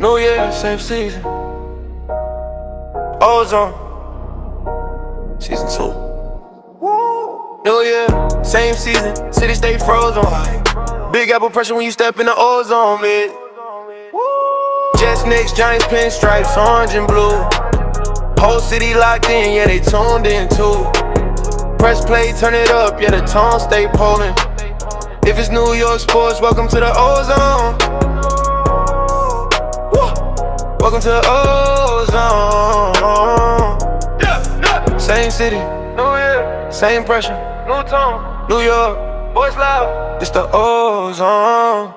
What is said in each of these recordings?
New year, same season. Ozone, season 2. New year, same season. City stay frozen. Big apple pressure when you step in the ozone, man. Jets, Knicks, Giants, pinstripes, orange and blue. Whole city locked in, yeah, they tuned in too. Press play, turn it up, yeah, the tone stay polling. If it's New York sports, welcome to the ozone. Welcome to the ozone. Same city, New Year, same pressure, new tone. New York, boys loud, it's the ozone.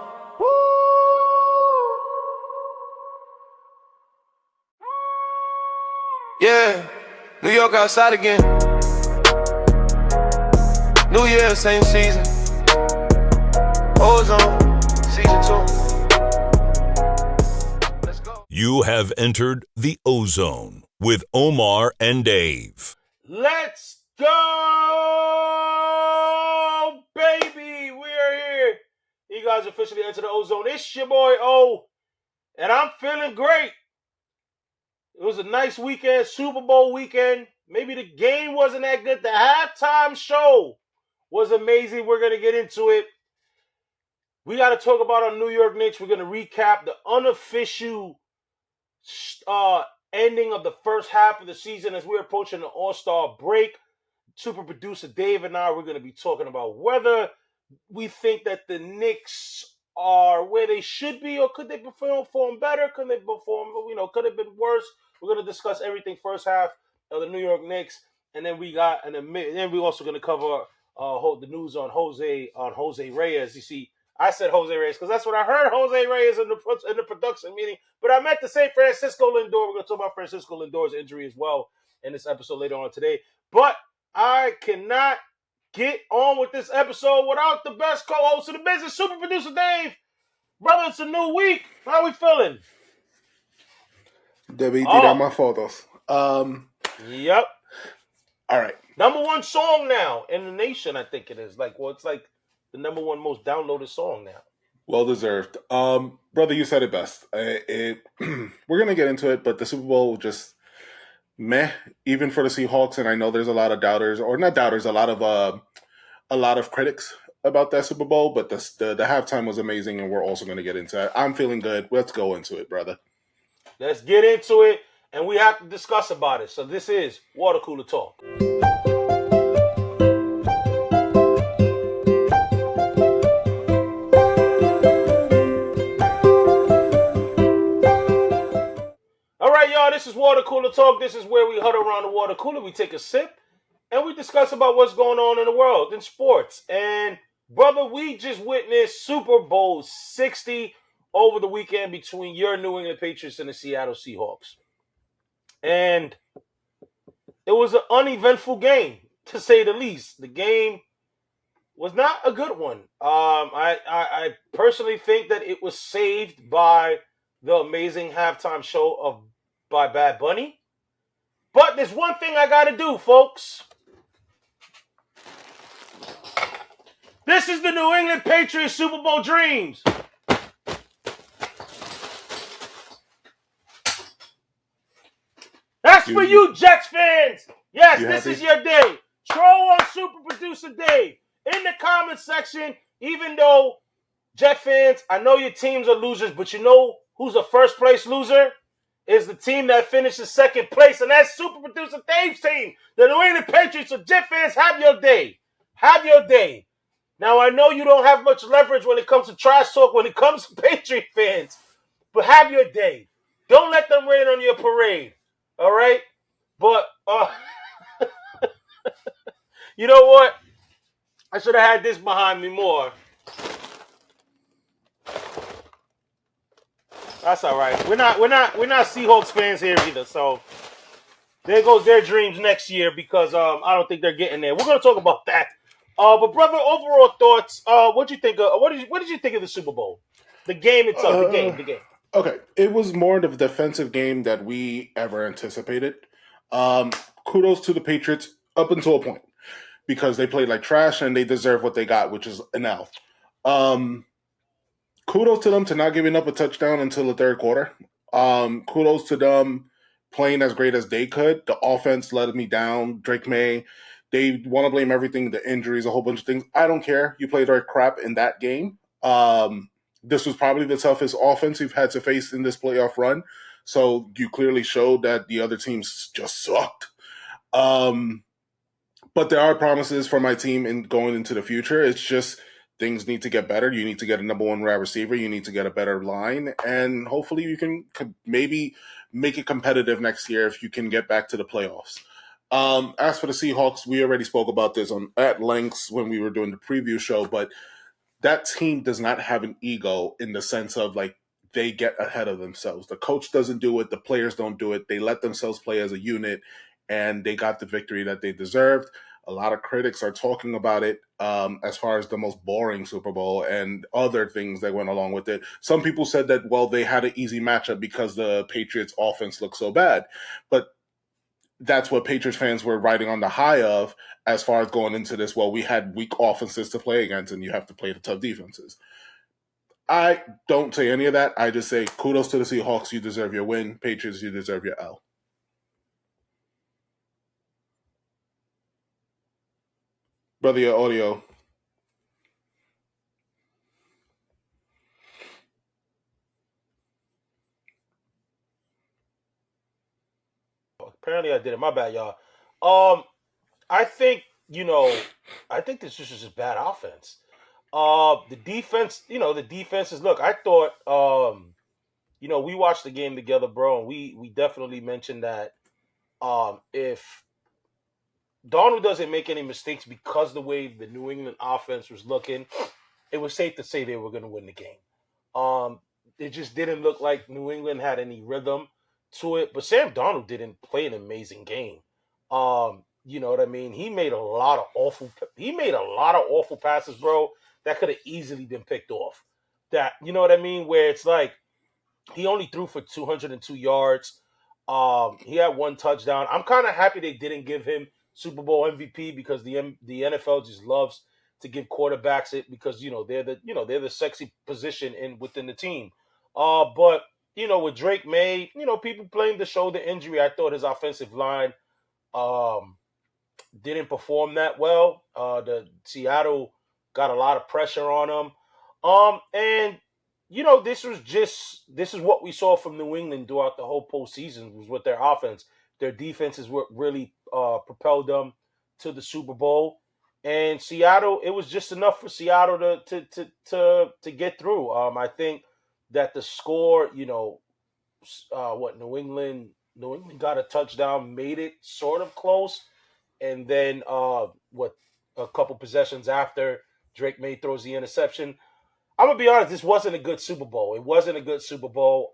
Yeah, New York outside again. New Year, same season. Ozone, season 2. Let's go. You have entered the ozone with Omar and Dave. Let's go, baby. We are here. You guys officially entered the ozone. It's your boy O, and I'm feeling great. It was a nice weekend, Super Bowl weekend. Maybe the game wasn't that good. The halftime show was amazing. We're going to get into it. We got to talk about our New York Knicks. We're going to recap the unofficial ending of the first half of the season as we're approaching the All-Star break. Super producer Dave and I, we're going to be talking about whether we think that the Knicks are where they should be, or could they perform better? Could they perform, could have been worse? We're going to discuss everything first half of the New York Knicks, and then we're also going to cover the news on Jose Reyes. You see, I said Jose Reyes because that's what I heard Jose Reyes in the production meeting, but I meant to say Francisco Lindor. We're going to talk about Francisco Lindor's injury as well in this episode later on today. But I cannot get on with this episode without the best co-host of the business, super producer Dave. Brother, it's a new week. How are we feeling? Debí tirar más fotos. Yep. All right. Number one song now in the nation, I think it is. It's like the number one most downloaded song now. Well deserved. Brother, you said it best. We're going to get into it, but the Super Bowl just meh, even for the Seahawks, and I know there's a lot of doubters, or not doubters, a lot of critics about that Super Bowl, but the halftime was amazing, and we're also going to get into it. I'm feeling good. Let's go into it, brother. Let's get into it, and we have to discuss about it. So this is Water Cooler Talk. All right, y'all, this is Water Cooler Talk. This is where we huddle around the water cooler. We take a sip, and we discuss about what's going on in the world, in sports. And, brother, we just witnessed Super Bowl 60 over the weekend between your New England Patriots and the Seattle Seahawks. And it was an uneventful game, to say the least. The game was not a good one. I personally think that it was saved by the amazing halftime show by Bad Bunny. But there's one thing I got to do, folks. This is the New England Patriots Super Bowl dreams. That's for you, Jets fans. Yes, this is your day. Troll on Super Producer Dave in the comment section. Even though, Jet fans, I know your teams are losers, but you know who's a first place loser? Is the team that finishes second place, and that's Super Producer Dave's team. The New England Patriots. So Jet fans, have your day. Have your day. Now, I know you don't have much leverage when it comes to trash talk, when it comes to Patriot fans, but have your day. Don't let them rain on your parade. All right? But, you know what? I should have had this behind me more. That's all right. We're not Seahawks fans here either. So there goes their dreams next year because I don't think they're getting there. We're gonna talk about that. But brother, overall thoughts. What did you think of the Super Bowl? The game itself. The game. Okay, it was more of a defensive game that we ever anticipated. Kudos to the Patriots up until a point because they played like trash and they deserve what they got, which is an L. Kudos to them to not giving up a touchdown until the third quarter. Kudos to them playing as great as they could. The offense let me down. Drake May, they want to blame everything, the injuries, a whole bunch of things. I don't care. You played like crap in that game. This was probably the toughest offense you've had to face in this playoff run. So you clearly showed that the other teams just sucked. But there are promises for my team in going into the future. It's just things need to get better. You need to get a number one wide receiver. You need to get a better line, and hopefully you can maybe make it competitive next year if you can get back to the playoffs. As for the Seahawks, we already spoke about this at length when we were doing the preview show, but that team does not have an ego in the sense of like they get ahead of themselves. The coach doesn't do it. The players don't do it. They let themselves play as a unit, and they got the victory that they deserved. A lot of critics are talking about it as far as the most boring Super Bowl and other things that went along with it. Some people said that, well, they had an easy matchup because the Patriots offense looked so bad. But that's what Patriots fans were riding on the high of as far as going into this. Well, we had weak offenses to play against, and you have to play the tough defenses. I don't say any of that. I just say kudos to the Seahawks. You deserve your win. Patriots, you deserve your L. Brother, your audio. Apparently I did it. My bad, y'all. I think, I think this was just a bad offense. The defense, the defenses. Look, I thought, we watched the game together, bro, and we definitely mentioned that if Donald doesn't make any mistakes because the way the New England offense was looking, it was safe to say they were going to win the game. It just didn't look like New England had any rhythm to it. But Sam Darnold didn't play an amazing game. You know what I mean? He made a lot of awful passes, bro, that could have easily been picked off. That, you know what I mean? Where it's like he only threw for 202 yards. He had one touchdown. I'm kind of happy they didn't give him Super Bowl MVP because the NFL just loves to give quarterbacks it because they're the sexy position within the team. But with Drake May, people blame the shoulder injury. I thought his offensive line didn't perform that well. The Seattle got a lot of pressure on them. And this is what we saw from New England throughout the whole postseason was with their offense. Their defenses were really propelled them to the Super Bowl. And Seattle, it was just enough for Seattle to get through. I think that the score, New England got a touchdown, made it sort of close, and then a couple possessions after, Drake May throws the interception. I'm gonna be honest, this wasn't a good Super Bowl. It wasn't a good Super Bowl.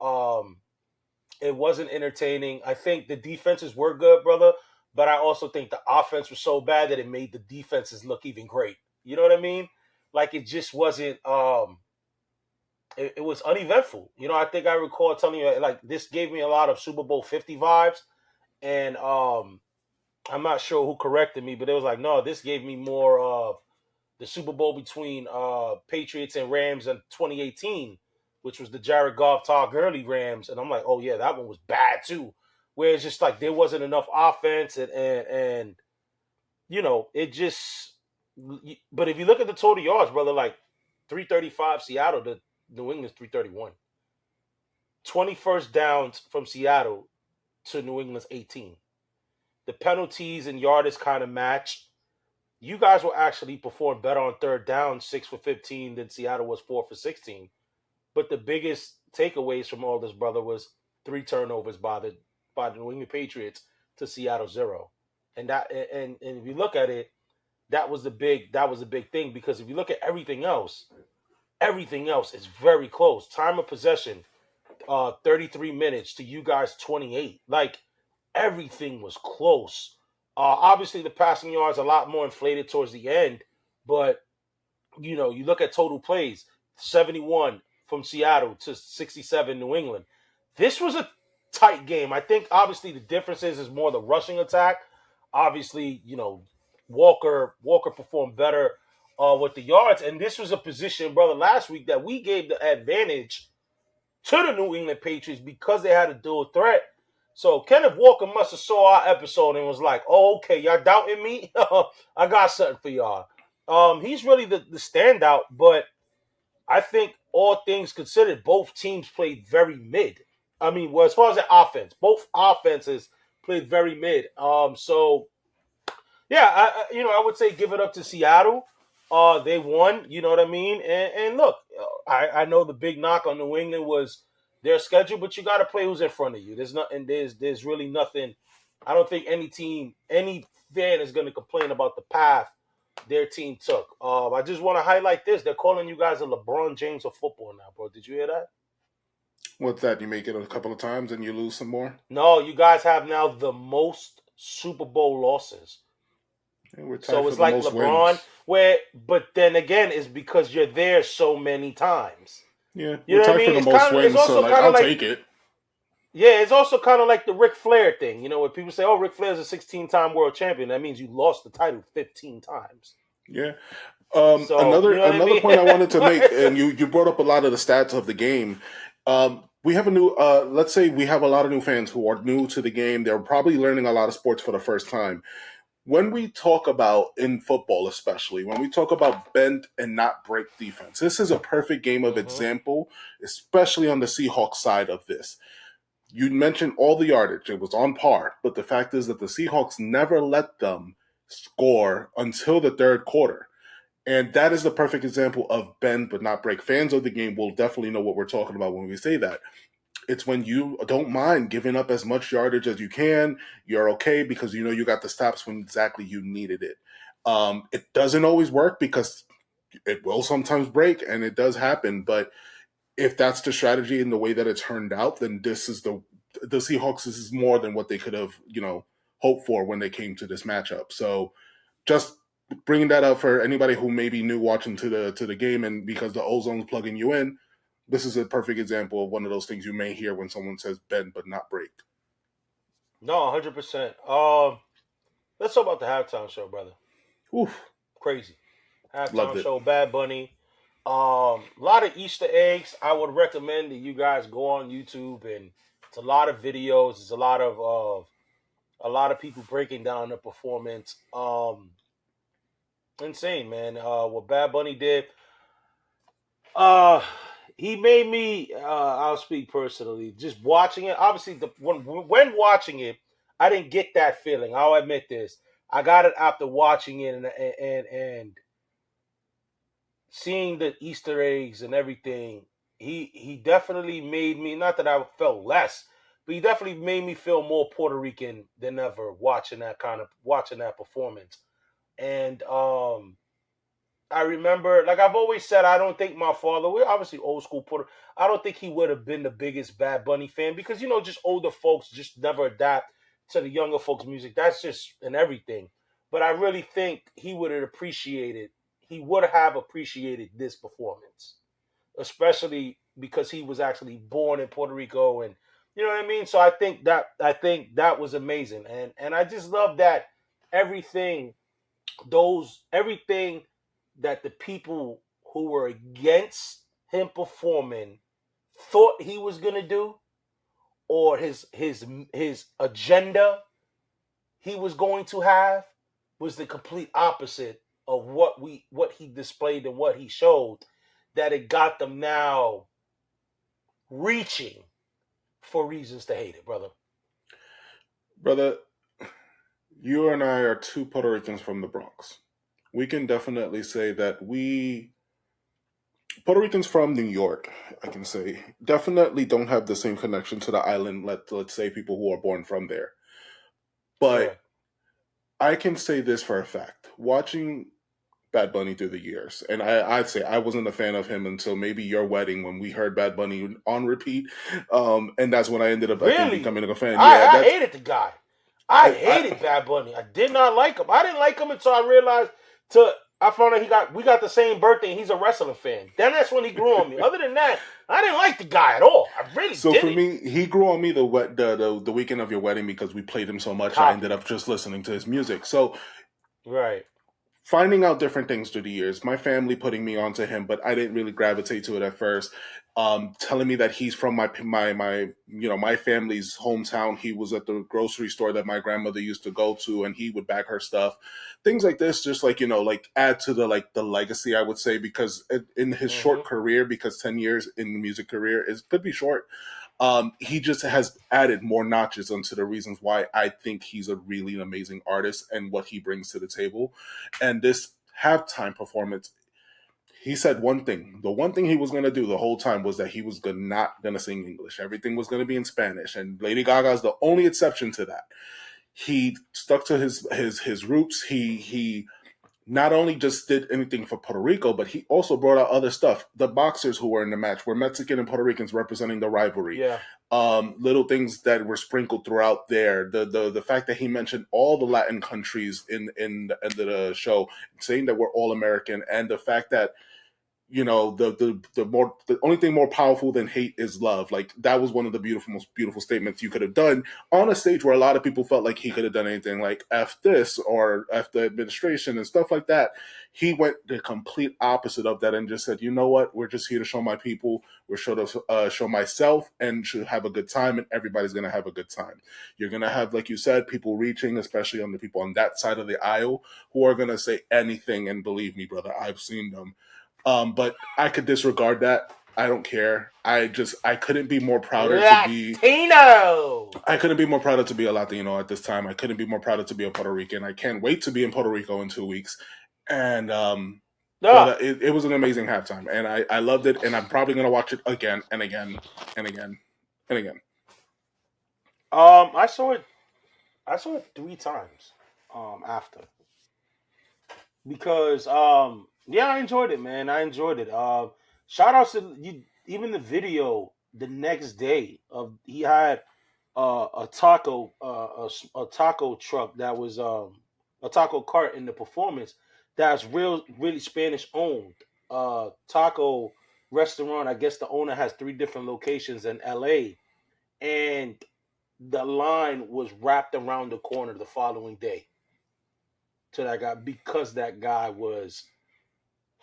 It wasn't entertaining. I think the defenses were good, brother, but I also think the offense was so bad that it made the defenses look even great. You know what I mean? Like it just wasn't. It was uneventful. I think I recall telling you like this gave me a lot of Super Bowl 50 vibes, and I'm not sure who corrected me, but it was like, no, this gave me more of the Super Bowl between Patriots and Rams in 2018, which was the Jared Goff, Todd Gurley Rams, and I'm like, oh yeah, that one was bad too. Where it's just like there wasn't enough offense, and it just. But if you look at the total yards, brother, like 335 Seattle to New England's 331. 20 first downs from Seattle to New England's 18. The penalties and yardage kind of matched. You guys will actually perform better on third down, 6 for 15, than Seattle was 4 for 16. But the biggest takeaways from all this, brother, was 3 turnovers by the New England Patriots to Seattle 0. And if you look at it, that was a big thing because if you look at everything else is very close. Time of possession, 33 minutes to you guys 28. Like everything was close. Obviously, the passing yards a lot more inflated towards the end, but you look at total plays, 71 from Seattle to 67 New England. This was a tight game. I think obviously the difference is more the rushing attack. Obviously, Walker performed better with the yards, and this was a position, brother, last week that we gave the advantage to the New England Patriots because they had a dual threat. So Kenneth Walker must have saw our episode and was like, "Oh, okay, y'all doubting me? I got something for y'all." He's really the standout, but I think all things considered, both teams played very mid. I mean, well, as far as the offense, both offenses played very mid. So yeah, I would say give it up to Seattle. They won, you know what I mean? And look, I know the big knock on New England was their schedule, but you got to play who's in front of you. There's nothing. There's really nothing. I don't think any team, any fan is going to complain about the path their team took. I just want to highlight this. They're calling you guys a LeBron James of football now, bro. Did you hear that? What's that? You make it a couple of times and you lose some more? No, you guys have now the most Super Bowl losses. Yeah, we're tied So for it's the like most LeBron, wins. but then again, it's because you're there so many times. Yeah, You know we're what I tied mean? for the It's most kinda- it's wins, also so like kinda I'll like- take it. Yeah, it's also kind of like the Ric Flair thing. You know, when people say, "Oh, Ric Flair's a 16-time world champion," that means you lost the title 15 times. Yeah. So, Another you know what I mean? point I wanted to make, and you brought up a lot of the stats of the game. We have a new, let's say we have a lot of new fans who are new to the game. They're probably learning a lot of sports for the first time. When we talk about, in football especially, when we talk about bend and not break defense, this is a perfect game of example, especially on the Seahawks side of this. You mentioned all the yardage. It was on par. But the fact is that the Seahawks never let them score until the third quarter. And that is the perfect example of bend but not break. Fans of the game will definitely know what we're talking about when we say that. It's when you don't mind giving up as much yardage as you can. You're okay because you know you got the stops when exactly you needed it. It doesn't always work because it will sometimes break, and it does happen. But if that's the strategy and the way that it turned out, then this is the Seahawks. This is more than what they could have, hoped for when they came to this matchup. So just bringing that up for anybody who may be new watching to the game, and because the Ozone's plugging you in, this is a perfect example of one of those things you may hear when someone says bend but not break. No, 100%. Let's talk about the halftime show, brother. Oof. Crazy. Loved Halftime it. show, Bad Bunny. A lot of Easter eggs. I would recommend that you guys go on YouTube, and it's a lot of videos. There's a lot of people breaking down the performance. Insane, man. What Bad Bunny did. He made me. I'll speak personally. Just watching it. Obviously, when watching it, I didn't get that feeling. I'll admit this. I got it after watching it and seeing the Easter eggs and everything. He definitely made me. Not that I felt less, but he definitely made me feel more Puerto Rican than ever watching that performance. And I remember, like I've always said, I don't think my father, we're obviously old school Puerto, I don't think he would have been the biggest Bad Bunny fan because, just older folks just never adapt to the younger folks' music. That's just in everything. But I really think he would have appreciated this performance, especially because he was actually born in Puerto Rico, and you know what I mean? So I think that was amazing. And I just love that everything that the people who were against him performing thought he was gonna do, or his agenda he was going to have, was the complete opposite of what he displayed and what he showed. That it got them now reaching for reasons to hate it, brother. Brother, you and I are two Puerto Ricans from the Bronx. We can definitely say that Puerto Ricans from New York, I can say, definitely don't have the same connection to the island, let's say people who are born from there. But Sure. I can say this for a fact. Watching Bad Bunny through the years, and I'd say I wasn't a fan of him until maybe your wedding when we heard Bad Bunny on repeat, and that's when I ended up I think, becoming a fan. I hated the guy. I hated Bad Bunny. I did not like him. I didn't like him until I realized I found out we got the same birthday and he's a wrestling fan. Then that's when he grew on me. Other than that, I didn't like the guy at all. I really So didn't. for me, he grew on me the weekend of your wedding because we played him so much. I ended up just listening to his music. So right. finding out different things through the years. My family putting me onto him, but I didn't really gravitate to it at first. Telling me that he's from my family's hometown. He was at the grocery store that my grandmother used to go to, and he would bag her stuff. Things like this, just like like add to the legacy, I would say, because in his short career, because 10 years in the music career could be short. He just has added more notches onto the reasons why I think he's a really amazing artist and what he brings to the table. And this halftime performance, he said one thing. The one thing he was going to do the whole time was that he was not going to sing English. Everything was going to be in Spanish. And Lady Gaga is the only exception to that. He stuck to his roots. He not only just did anything for Puerto Rico, but he also brought out other stuff. The boxers who were in the match were Mexican and Puerto Ricans representing the rivalry. Yeah. Little things that were sprinkled throughout there. The fact that he mentioned all the Latin countries in the show, saying that we're all American, and the fact that the only thing more powerful than hate is love. Like, that was one of the most beautiful statements you could have done on a stage where a lot of people felt like he could have done anything like F this or F the administration and stuff like that. He went the complete opposite of that and just said, you know what, we're just here to show my people, we're to show myself, and should have a good time, and everybody's going to have a good time. You're going to have, like you said, people reaching, especially on the people on that side of the aisle, who are going to say anything, and believe me, brother, I've seen them. But I could disregard that. I don't care. I couldn't be more prouder to be Latino. I couldn't be more prouder to be a Latino at this time. I couldn't be more prouder to be a Puerto Rican. I can't wait to be in Puerto Rico in 2 weeks. And it was an amazing halftime, and I loved it. And I'm probably gonna watch it again and again and again and again. I saw it 3 times after, because yeah, I enjoyed it, man. I enjoyed it. Shout outs to you. Even the video the next day of he had a taco truck that was a taco cart in the performance that's really Spanish owned taco restaurant. I guess the owner has 3 different locations in LA, and the line was wrapped around the corner the following day to that guy, because that guy was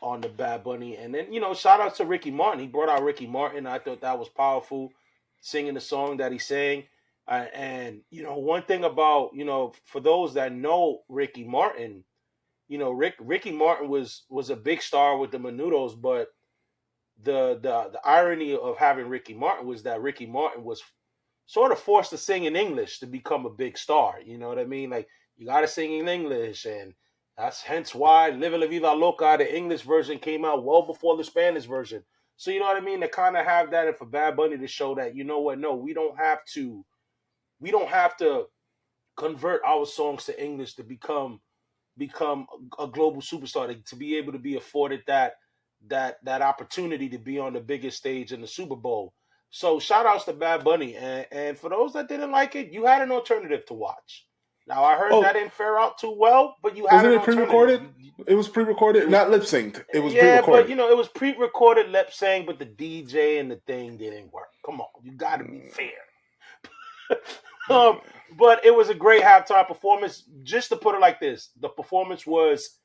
on the Bad Bunny. And then, shout out to Ricky Martin. He brought out Ricky Martin. I thought that was powerful, singing the song that he sang. And one thing about, for those that know Ricky Martin, Ricky Martin was a big star with the Menudos, but the irony of having Ricky Martin was that Ricky Martin was sort of forced to sing in English to become a big star. You know what I mean? Like, you got to sing in English, and that's hence why Live La Vida Loca, the English version, came out well before the Spanish version. So, you know what I mean? To kind of have that, and for Bad Bunny to show that, you know what? No, we don't have to convert our songs to English to become a global superstar, to be able to be afforded that opportunity to be on the biggest stage in the Super Bowl. So shout outs to Bad Bunny. And for those that didn't like it, you had an alternative to watch. Now, I heard that didn't fare out too well, but you had an alternative. Pre-recorded? It was pre-recorded, not lip-synced. It was pre-recorded. But it was pre-recorded lip-synced, but the DJ and the thing didn't work. Come on, you got to be fair. But it was a great halftime performance. Just to put it like this, the performance was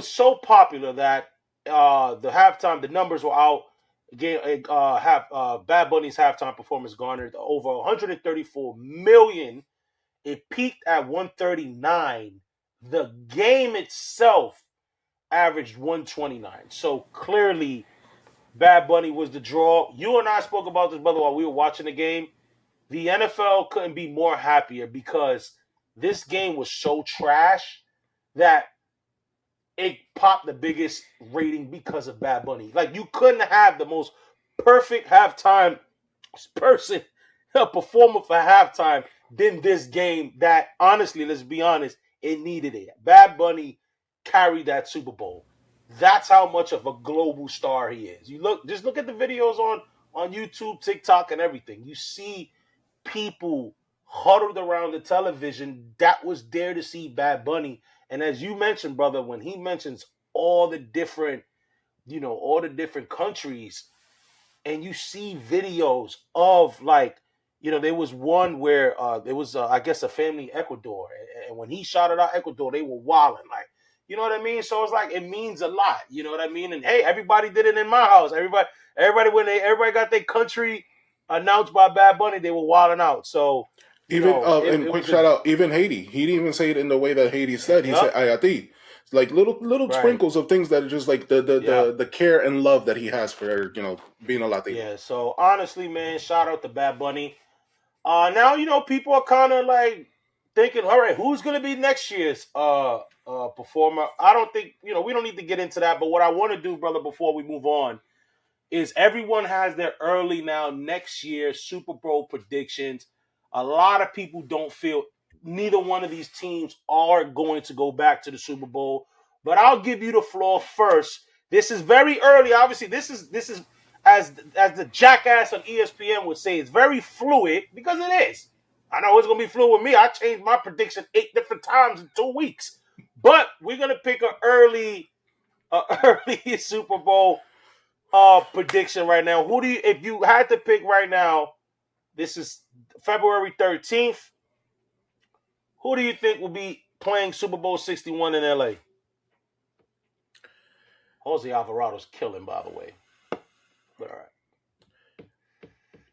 so popular that the halftime, the numbers were out. Bad Bunny's halftime performance garnered over 134 million. It peaked at 139. The game itself averaged 129. So clearly, Bad Bunny was the draw. You and I spoke about this, brother, while we were watching the game. The NFL couldn't be more happier, because this game was so trash that it popped the biggest rating because of Bad Bunny. Like, you couldn't have the most perfect halftime performer for halftime than this game that, honestly, let's be honest, it needed it. Bad Bunny carried that Super Bowl. That's how much of a global star he is. Just look at the videos on YouTube, TikTok, and everything. You see people huddled around the television that was there to see Bad Bunny. And as you mentioned, brother, when he mentions all the different countries, and you see videos of, like, there was one where there was, I guess, a family in Ecuador, and when he shouted out Ecuador, they were wilding, like, you know what I mean. So it's like it means a lot, you know what I mean. And hey, everybody did it in my house. Everybody when everybody got their country announced by Bad Bunny, they were wilding out. So Even and it quick was shout out, even Haiti. He didn't even say it in the way that Haiti said. He said ayati. It's like little right, sprinkles of things that are just like the care and love that he has for being a Latino. yeah. So honestly, man, shout out to Bad Bunny. Now people are kind of like thinking, all right, who's gonna be next year's performer? I don't think we don't need to get into that. But what I want to do, brother, before we move on, is everyone has their early now next year Super Bowl predictions. A lot of people don't feel neither one of these teams are going to go back to the Super Bowl. But I'll give you the floor first. This is very early. Obviously, this is as the jackass on ESPN would say, it's very fluid because it is. I know it's gonna be fluid with me. I changed my prediction 8 different times in 2 weeks. But we're gonna pick an early Super Bowl prediction right now. If you had to pick right now, this is February 13th. Who do you think will be playing Super Bowl 61 in LA? Jose Alvarado's killing, by the way. But all right.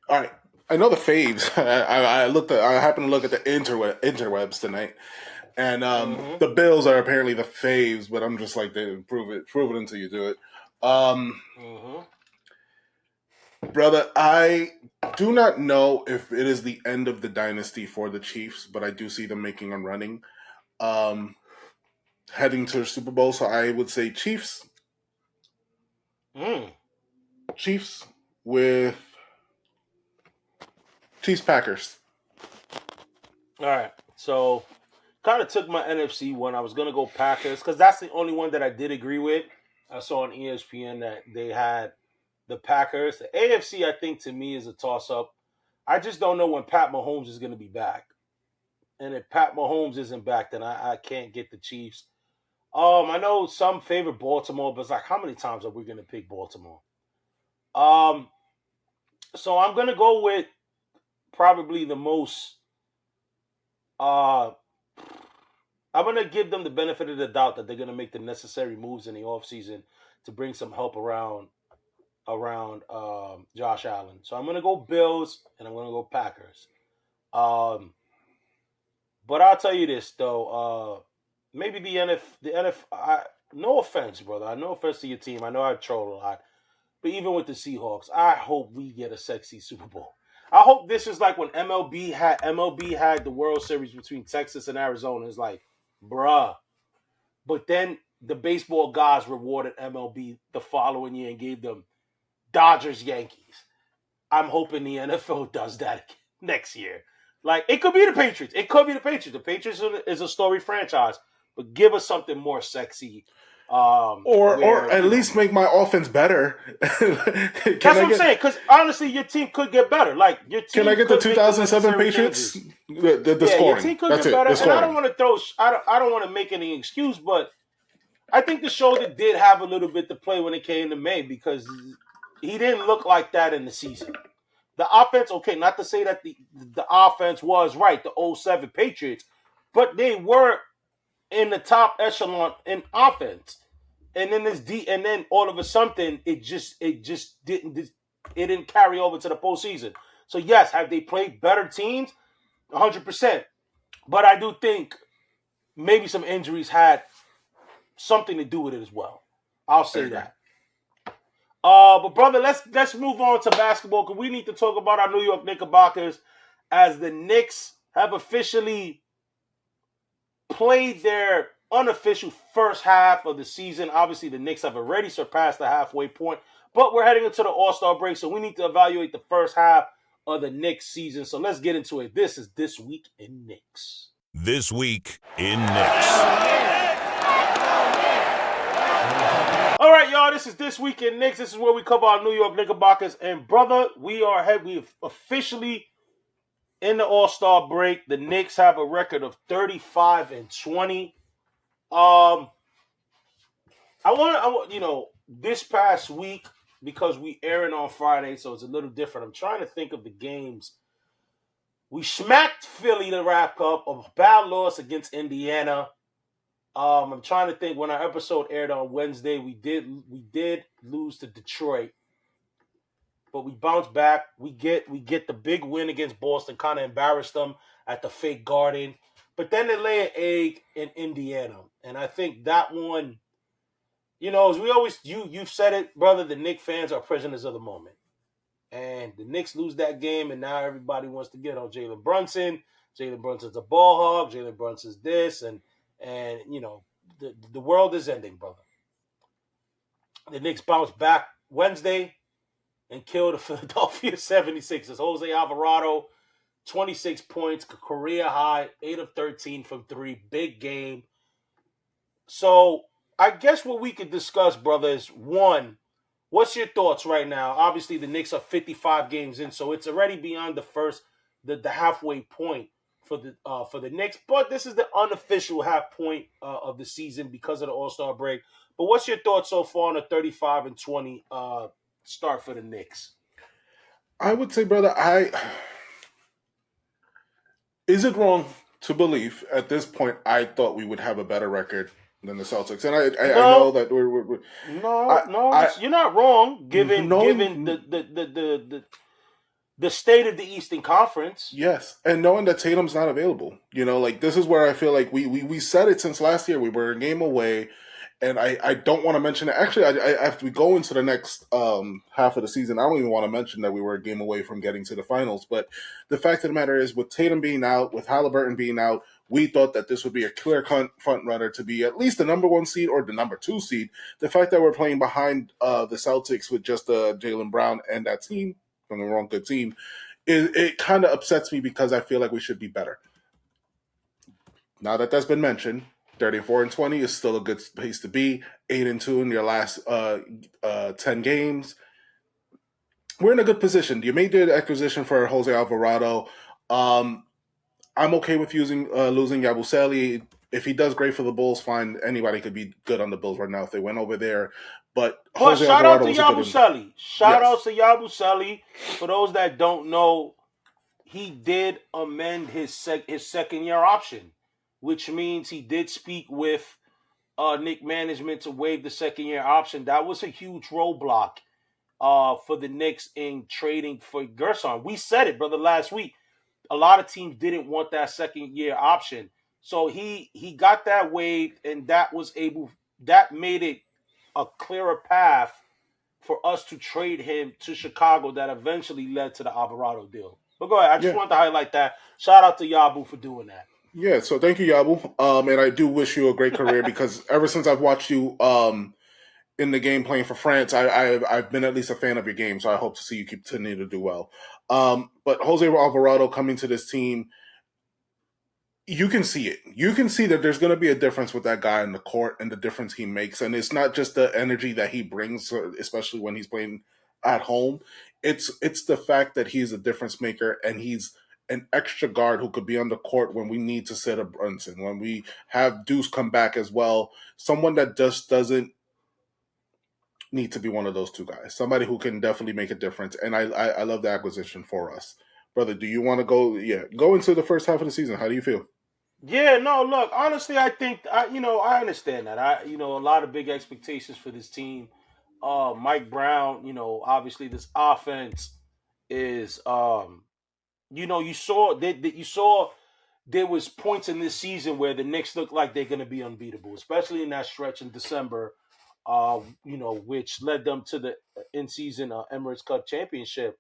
All right. I know the faves. I happened to look at the interwebs tonight, and the Bills are apparently the faves. But I'm just like, prove it until you do it. Brother, I do not know if it is the end of the dynasty for the Chiefs, but I do see them making a running, heading to the Super Bowl. So I would say Chiefs. Chiefs with Chiefs Packers. All right. So kind of took my NFC one. I was going to go Packers because that's the only one that I did agree with. I saw on ESPN that they had the Packers. The AFC, I think, to me, is a toss-up. I just don't know when Pat Mahomes is going to be back. And if Pat Mahomes isn't back, then I can't get the Chiefs. I know some favor Baltimore, but it's like, how many times are we going to pick Baltimore? So I'm going to go with probably the most... I'm going to give them the benefit of the doubt that they're going to make the necessary moves in the offseason to bring some help around Josh Allen. So I'm going to go Bills and I'm going to go Packers. But I'll tell you this, though. Maybe the NFL, no offense, brother. No offense to your team. I know I troll a lot. But even with the Seahawks, I hope we get a sexy Super Bowl. I hope this is like when MLB had the World Series between Texas and Arizona. It's like, bruh. But then the baseball gods rewarded MLB the following year and gave them Dodgers, Yankees. I'm hoping the NFL does that next year. Like, it could be the Patriots. It could be the Patriots. The Patriots is a story franchise. But give us something more sexy. Or at least make my offense better. That's what I'm saying. Because honestly, your team could get better. Like, your team. Can I get the 2007 Patriots? The scoring. Your team could That's get it. better. The And I don't want to throw. I don't want to make any excuse, but I think the shoulder did have a little bit to play when it came to May because he didn't look like that in the season. The offense, okay, not to say that the offense was right, the 07 Patriots, but they were in the top echelon in offense. And then all of a sudden it didn't carry over to the postseason. So yes, have they played better teams? 100%. But I do think maybe some injuries had something to do with it as well. I'll say that. But brother, let's move on to basketball because we need to talk about our New York Knickerbockers as the Knicks have officially played their unofficial first half of the season. Obviously, the Knicks have already surpassed the halfway point, but we're heading into the All-Star break, so we need to evaluate the first half of the Knicks season. So let's get into it. This is This Week in Knicks. This Week in Knicks. All right, y'all, this is This Week in Knicks. This is where we cover our New York Knickerbockers. And, brother, we've officially in the All-Star break. The Knicks have a record of 35-20. I want this past week, because we airing on Friday, so it's a little different. I'm trying to think of the games We smacked Philly to wrap up a bad loss against Indiana. I'm trying to think, when our episode aired on Wednesday, we did lose to Detroit, but we bounced back. We get the big win against Boston, kind of embarrassed them at the fake Garden, but then they lay an egg in Indiana, and I think that one, as we always, you've said it, brother. The Knicks fans are prisoners of the moment. And the Knicks lose that game, and now everybody wants to get on Jalen Brunson. Jalen Brunson's a ball hog. Jalen Brunson's this, and the world is ending, brother. The Knicks bounced back Wednesday and killed the Philadelphia 76ers. Jose Alvarado, 26 points, career high, 8 of 13 from 3, big game. So I guess what we could discuss, brother, is one. What's your thoughts right now? Obviously, the Knicks are 55 games in, so it's already beyond the halfway point for the Knicks. But this is the unofficial half point of the season because of the All-Star break. But what's your thoughts so far on a 35-20 start for the Knicks? I would say, brother, is it wrong to believe at this point I thought we would have a better record than the Celtics? And I know that we're you're not wrong. Given the state of the Eastern Conference. Yes, and knowing that Tatum's not available, this is where I feel like we said it since last year. We were a game away, and I don't want to mention it. Actually, after we go into the next half of the season, I don't even want to mention that we were a game away from getting to the finals. But the fact of the matter is, with Tatum being out, with Halliburton being out, we thought that this would be a clear front runner to be at least the number 1 seed or the number 2 seed. The fact that we're playing behind the Celtics with just Jaylen Brown and that team, from the wrong good team, it kind of upsets me because I feel like we should be better. Now that's been mentioned, 34-20 is still a good pace to be. 8-2 in your last 10 games. We're in a good position. You made the acquisition for Jose Alvarado. I'm okay with losing Yabusele. If he does great for the Bulls, fine. Anybody could be good on the Bulls right now if they went over there. But Jose shout Alvarado out to Yabusele. Shout Yes. out to Yabusele. For those that don't know, he did amend his second year option, which means he did speak with Knicks management to waive the second year option. That was a huge roadblock for the Knicks in trading for Gerson. We said it, brother, last week. A lot of teams didn't want that second year option. So he got that waived, and that made it a clearer path for us to trade him to Chicago that eventually led to the Alvarado deal. But go ahead. I just wanted to highlight that. Shout out to Yabu for doing that. Yeah, so thank you, Yabu. And I do wish you a great career because ever since I've watched you in the game playing for France, I've been at least a fan of your game, so I hope to see you continue to do well. But Jose Alvarado coming to this team, you can see it. You can see that there's going to be a difference with that guy in the court and the difference he makes. And it's not just the energy that he brings, especially when he's playing at home. It's the fact that he's a difference maker and he's an extra guard who could be on the court when we need to set up Brunson, when we have Deuce come back as well. Someone that just doesn't need to be one of those two guys. Somebody who can definitely make a difference. And I love the acquisition for us. Brother, do you want to go into the first half of the season? How do you feel? Yeah, no, look, honestly, I think, I understand that. A lot of big expectations for this team. Mike Brown, obviously this offense is, you saw there was points in this season where the Knicks looked like they're going to be unbeatable, especially in that stretch in December, which led them to the in-season Emirates Cup championship.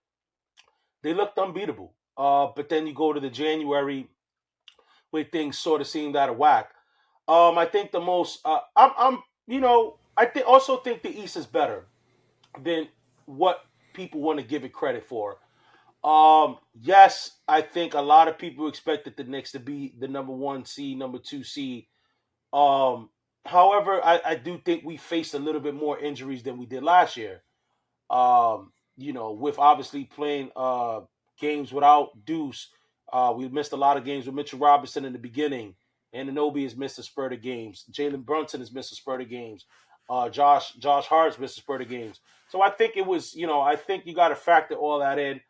They looked unbeatable. But then you go to the January where things sort of seemed out of whack. I think the most, also think the East is better than what people want to give it credit for. Yes, I think a lot of people expected the Knicks to be the number 1 seed, number 2 seed. However, I do think we faced a little bit more injuries than we did last year. With obviously playing games without Deuce. We missed a lot of games with Mitchell Robinson in the beginning. Anunoby has missed a spurt of games. Jalen Brunson has missed a spurt of games. Josh Hart's missed a spurt of games. So I think it was, I think you got to factor all that in.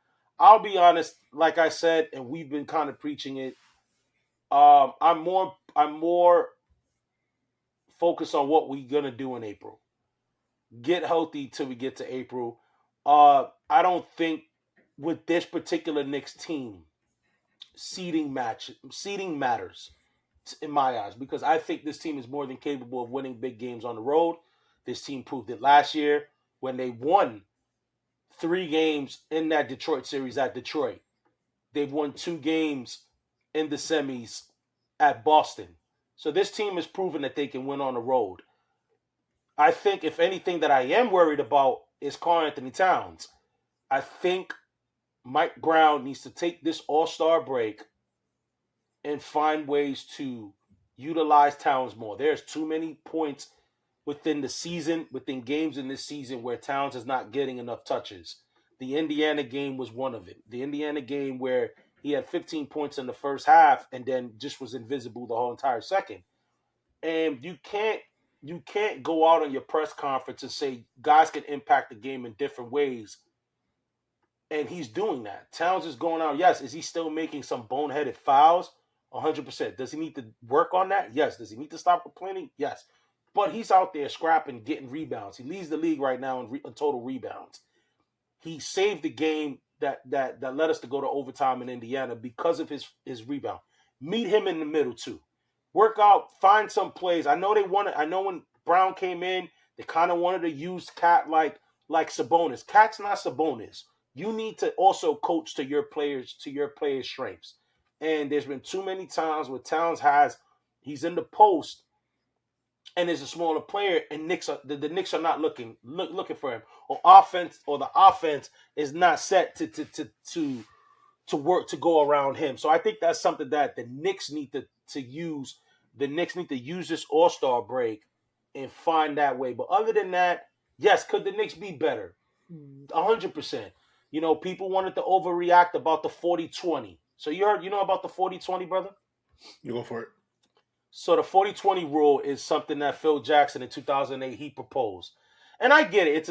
I'll be honest, like I said, and we've been kind of preaching it. I'm more focused on what we're gonna do in April. Get healthy till we get to April. I don't think with this particular Knicks team, seeding matters in my eyes, because I think this team is more than capable of winning big games on the road. This team proved it last year when they won 3 games in that Detroit series at Detroit. They've won 2 games in the semis at Boston. So this team has proven that they can win on the road. I think, if anything, that I am worried about is Karl-Anthony Towns. I think Mike Brown needs to take this All-Star break and find ways to utilize Towns more. There's too many points within the season, within games in this season, where Towns is not getting enough touches. The Indiana game was one of it. The Indiana game where he had 15 points in the first half and then just was invisible the whole entire second. And you can't go out on your press conference and say guys can impact the game in different ways. And he's doing that. Towns is going out. Yes, is he still making some boneheaded fouls? 100%. Does he need to work on that? Yes. Does he need to stop complaining? Yes. But he's out there scrapping, getting rebounds. He leads the league right now in total rebounds. He saved the game that led us to go to overtime in Indiana because of his rebound. Meet him in the middle too. Work out, find some plays. I know when Brown came in, they kind of wanted to use Cat like Sabonis. Cat's not Sabonis. You need to also coach to your players' strengths. And there's been too many times where Towns he's in the post and is a smaller player, and the Knicks are not looking for him, or the offense is not set to work to go around him. So I think that's something that the Knicks need to use. The Knicks need to use this All-Star break and find that way. But other than that, yes, could the Knicks be better? 100%. People wanted to overreact about the 40-20. So you know about the 40-20, brother? You go for it. So the 40-20 rule is something that Phil Jackson in 2008, he proposed. And I get it. It's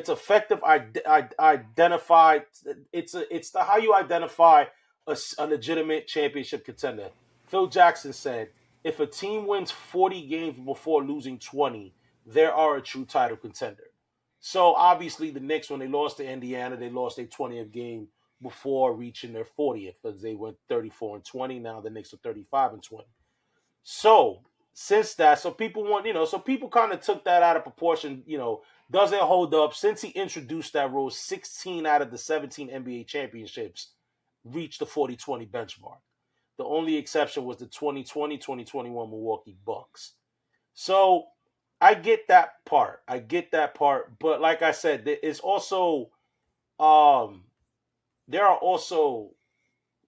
effective. Identified. It's how you identify a legitimate championship contender. Phil Jackson said, if a team wins 40 games before losing 20, they are a true title contender. So obviously the Knicks, when they lost to Indiana, they lost their 20th game before reaching their 40th, because they went 34-20. Now the Knicks are 35-20. So since that, so people kind of took that out of proportion. Does it hold up? Since he introduced that rule, 16 out of the 17 NBA championships reached the 40-20 benchmark. The only exception was the 2020-2021 Milwaukee Bucks. So I get that part. But like I said, there are also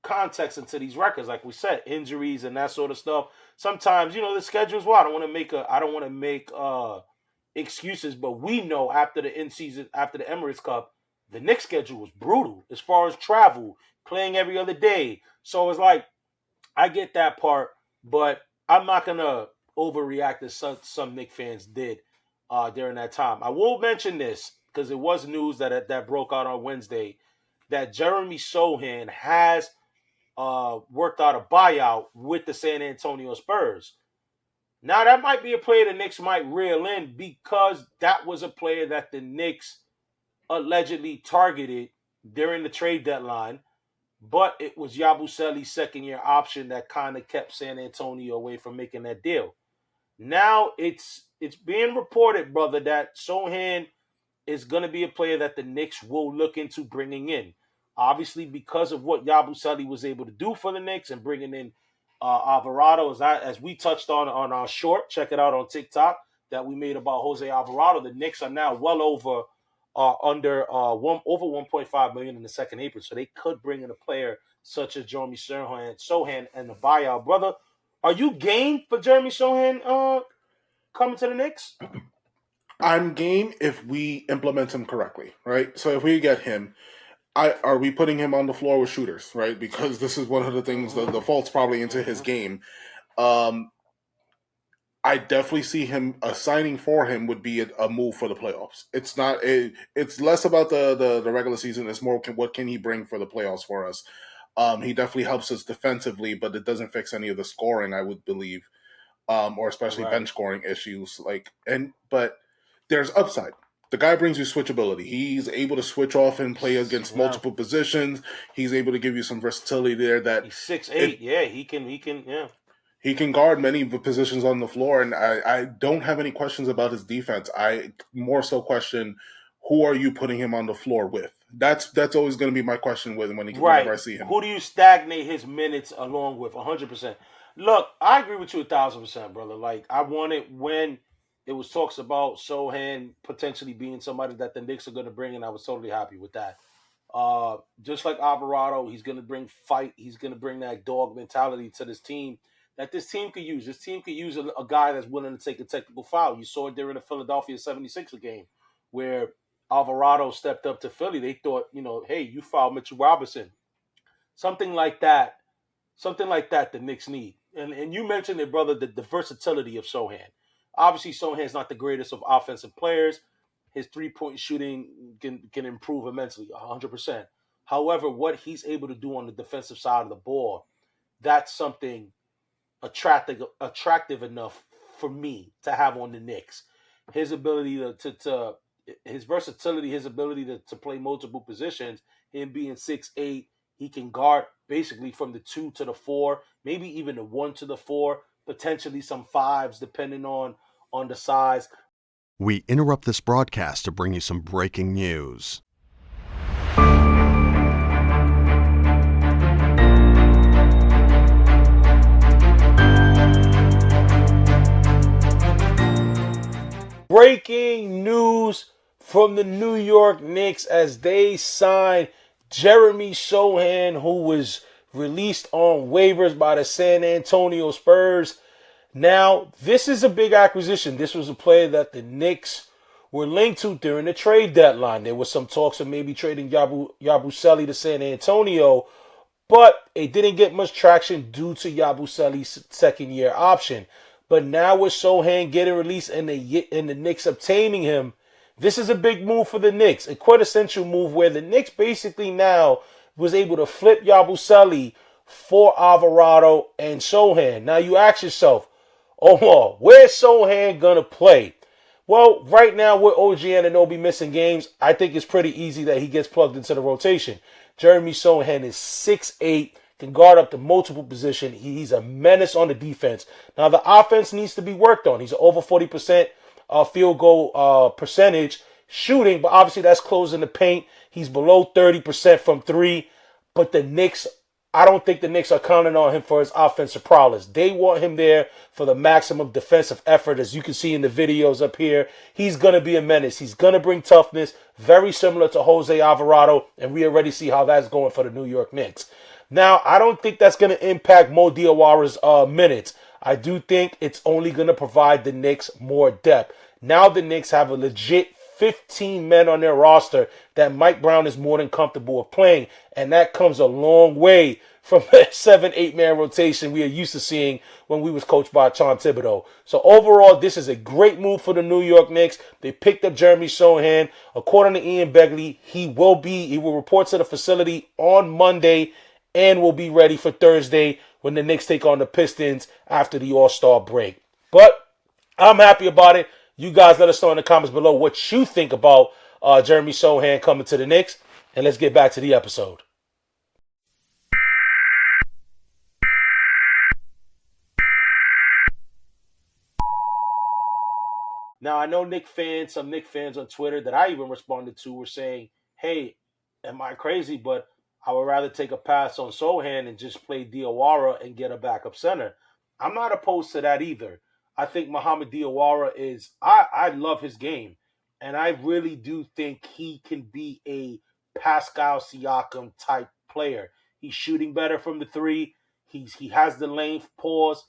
context into these records, like we said, injuries and that sort of stuff. Sometimes, the schedule's wild. I don't want to make excuses, but we know after the end season, after the Emirates Cup, the Knicks schedule was brutal as far as travel, playing every other day. So it's like, I get that part, but I'm not gonna overreact as some Knicks fans did during that time. I will mention this because it was news that broke out on Wednesday that Jeremy Sochan has worked out a buyout with the San Antonio Spurs. Now, that might be a player the Knicks might reel in, because that was a player that the Knicks allegedly targeted during the trade deadline, but it was Yabusele's second-year option that kind of kept San Antonio away from making that deal. Now, it's being reported, brother, that Sochan is going to be a player that the Knicks will look into bringing in. Obviously, because of what Yabusele was able to do for the Knicks and bringing in Alvarado, as we touched on our short, check it out on TikTok, that we made about Jose Alvarado. The Knicks are now well over over $1.5 million in the second apron, so they could bring in a player such as Jeremy Sochan and the buyout. Brother, are you game for Jeremy Sochan coming to the Knicks? I'm game if we implement him correctly, right? So if we get him, are we putting him on the floor with shooters, right? Because this is one of the things, the faults probably into his game. I definitely see him signing for him would be a move for the playoffs. It's not. It's less about the regular season. It's more what can he bring for the playoffs for us. He definitely helps us defensively, but it doesn't fix any of the scoring, I would believe, or especially Right. bench scoring issues. But there's upside. The guy brings you switchability. He's able to switch off and play against Yeah. multiple positions. He's able to give you some versatility there. That He's 6'8". Yeah, he can. Yeah. he can guard many of the positions on the floor, and I don't have any questions about his defense. I more so question who are you putting him on the floor with. That's always going to be my question with him whenever I Right. see him. Who do you stagnate his minutes along with? 100%. Look, I agree with you 1,000%, brother. Like, I wanted when it was talks about Sochan potentially being somebody that the Knicks are going to bring, and I was totally happy with that. Just like Alvarado, he's going to bring fight. He's going to bring that dog mentality to this team that this team could use. This team could use a guy that's willing to take a technical foul. You saw it during the Philadelphia 76er game where Alvarado stepped up to Philly. They thought, hey, you fouled Mitchell Robinson. Something like that. Something like that the Knicks need. And you mentioned it, brother, the versatility of Sochan. Obviously, Sohan's not the greatest of offensive players. His three-point shooting can improve immensely, 100%. However, what he's able to do on the defensive side of the ball, that's something attractive enough for me to have on the Knicks. His ability to his versatility, his ability to play multiple positions, him being 6'8", he can guard basically from the 2 to the 4, maybe even the 1 to the 4, potentially some 5s depending on the size. We interrupt this broadcast to bring you some breaking news. Breaking news from the New York Knicks as they sign Jeremy Sochan, who was released on waivers by the San Antonio Spurs. Now, this is a big acquisition. This was a player that the Knicks were linked to during the trade deadline. There was some talks of maybe trading Yabusele to San Antonio, but it didn't get much traction due to Yabusele's second-year option. But now with Sochan getting released and the Knicks obtaining him, this is a big move for the Knicks. A quintessential move where the Knicks basically now was able to flip Yabusele for Alvarado and Sochan. Now you ask yourself, Omar, where's Sochan going to play? Well, right now with OG Anunoby missing games, I think it's pretty easy that he gets plugged into the rotation. Jeremy Sochan is 6'8", can guard up to multiple positions. He's a menace on the defense. Now, the offense needs to be worked on. He's over 40% field goal percentage shooting, but obviously that's closing the paint. He's below 30% from 3, but the Knicks, I don't think the Knicks are counting on him for his offensive prowess. They want him there for the maximum defensive effort. As you can see in the videos up here, he's going to be a menace. He's going to bring toughness, very similar to Jose Alvarado, and we already see how that's going for the New York Knicks. Now, I don't think that's going to impact Mo Diawara's minutes. I do think it's only going to provide the Knicks more depth. Now the Knicks have a legit 15 men on their roster that Mike Brown is more than comfortable with playing, and that comes a long way from the 7-8 man rotation we are used to seeing when we was coached by John Thibodeau. So overall, this is a great move for the New York Knicks. They picked up Jeremy Sochan. According to Ian Begley, he will report to the facility on Monday and will be ready for Thursday when the Knicks take on the Pistons after the All-Star break. But I'm happy about it. You guys let us know in the comments below what you think about Jeremy Sochan coming to the Knicks. And let's get back to the episode. Now, I know some Knicks fans on Twitter that I even responded to were saying, hey, am I crazy? But I would rather take a pass on Sochan and just play Diawara and get a backup center. I'm not opposed to that either. I think Mohamed Diawara I love his game. And I really do think he can be a Pascal Siakam type player. He's shooting better from the 3. He has the length, pause.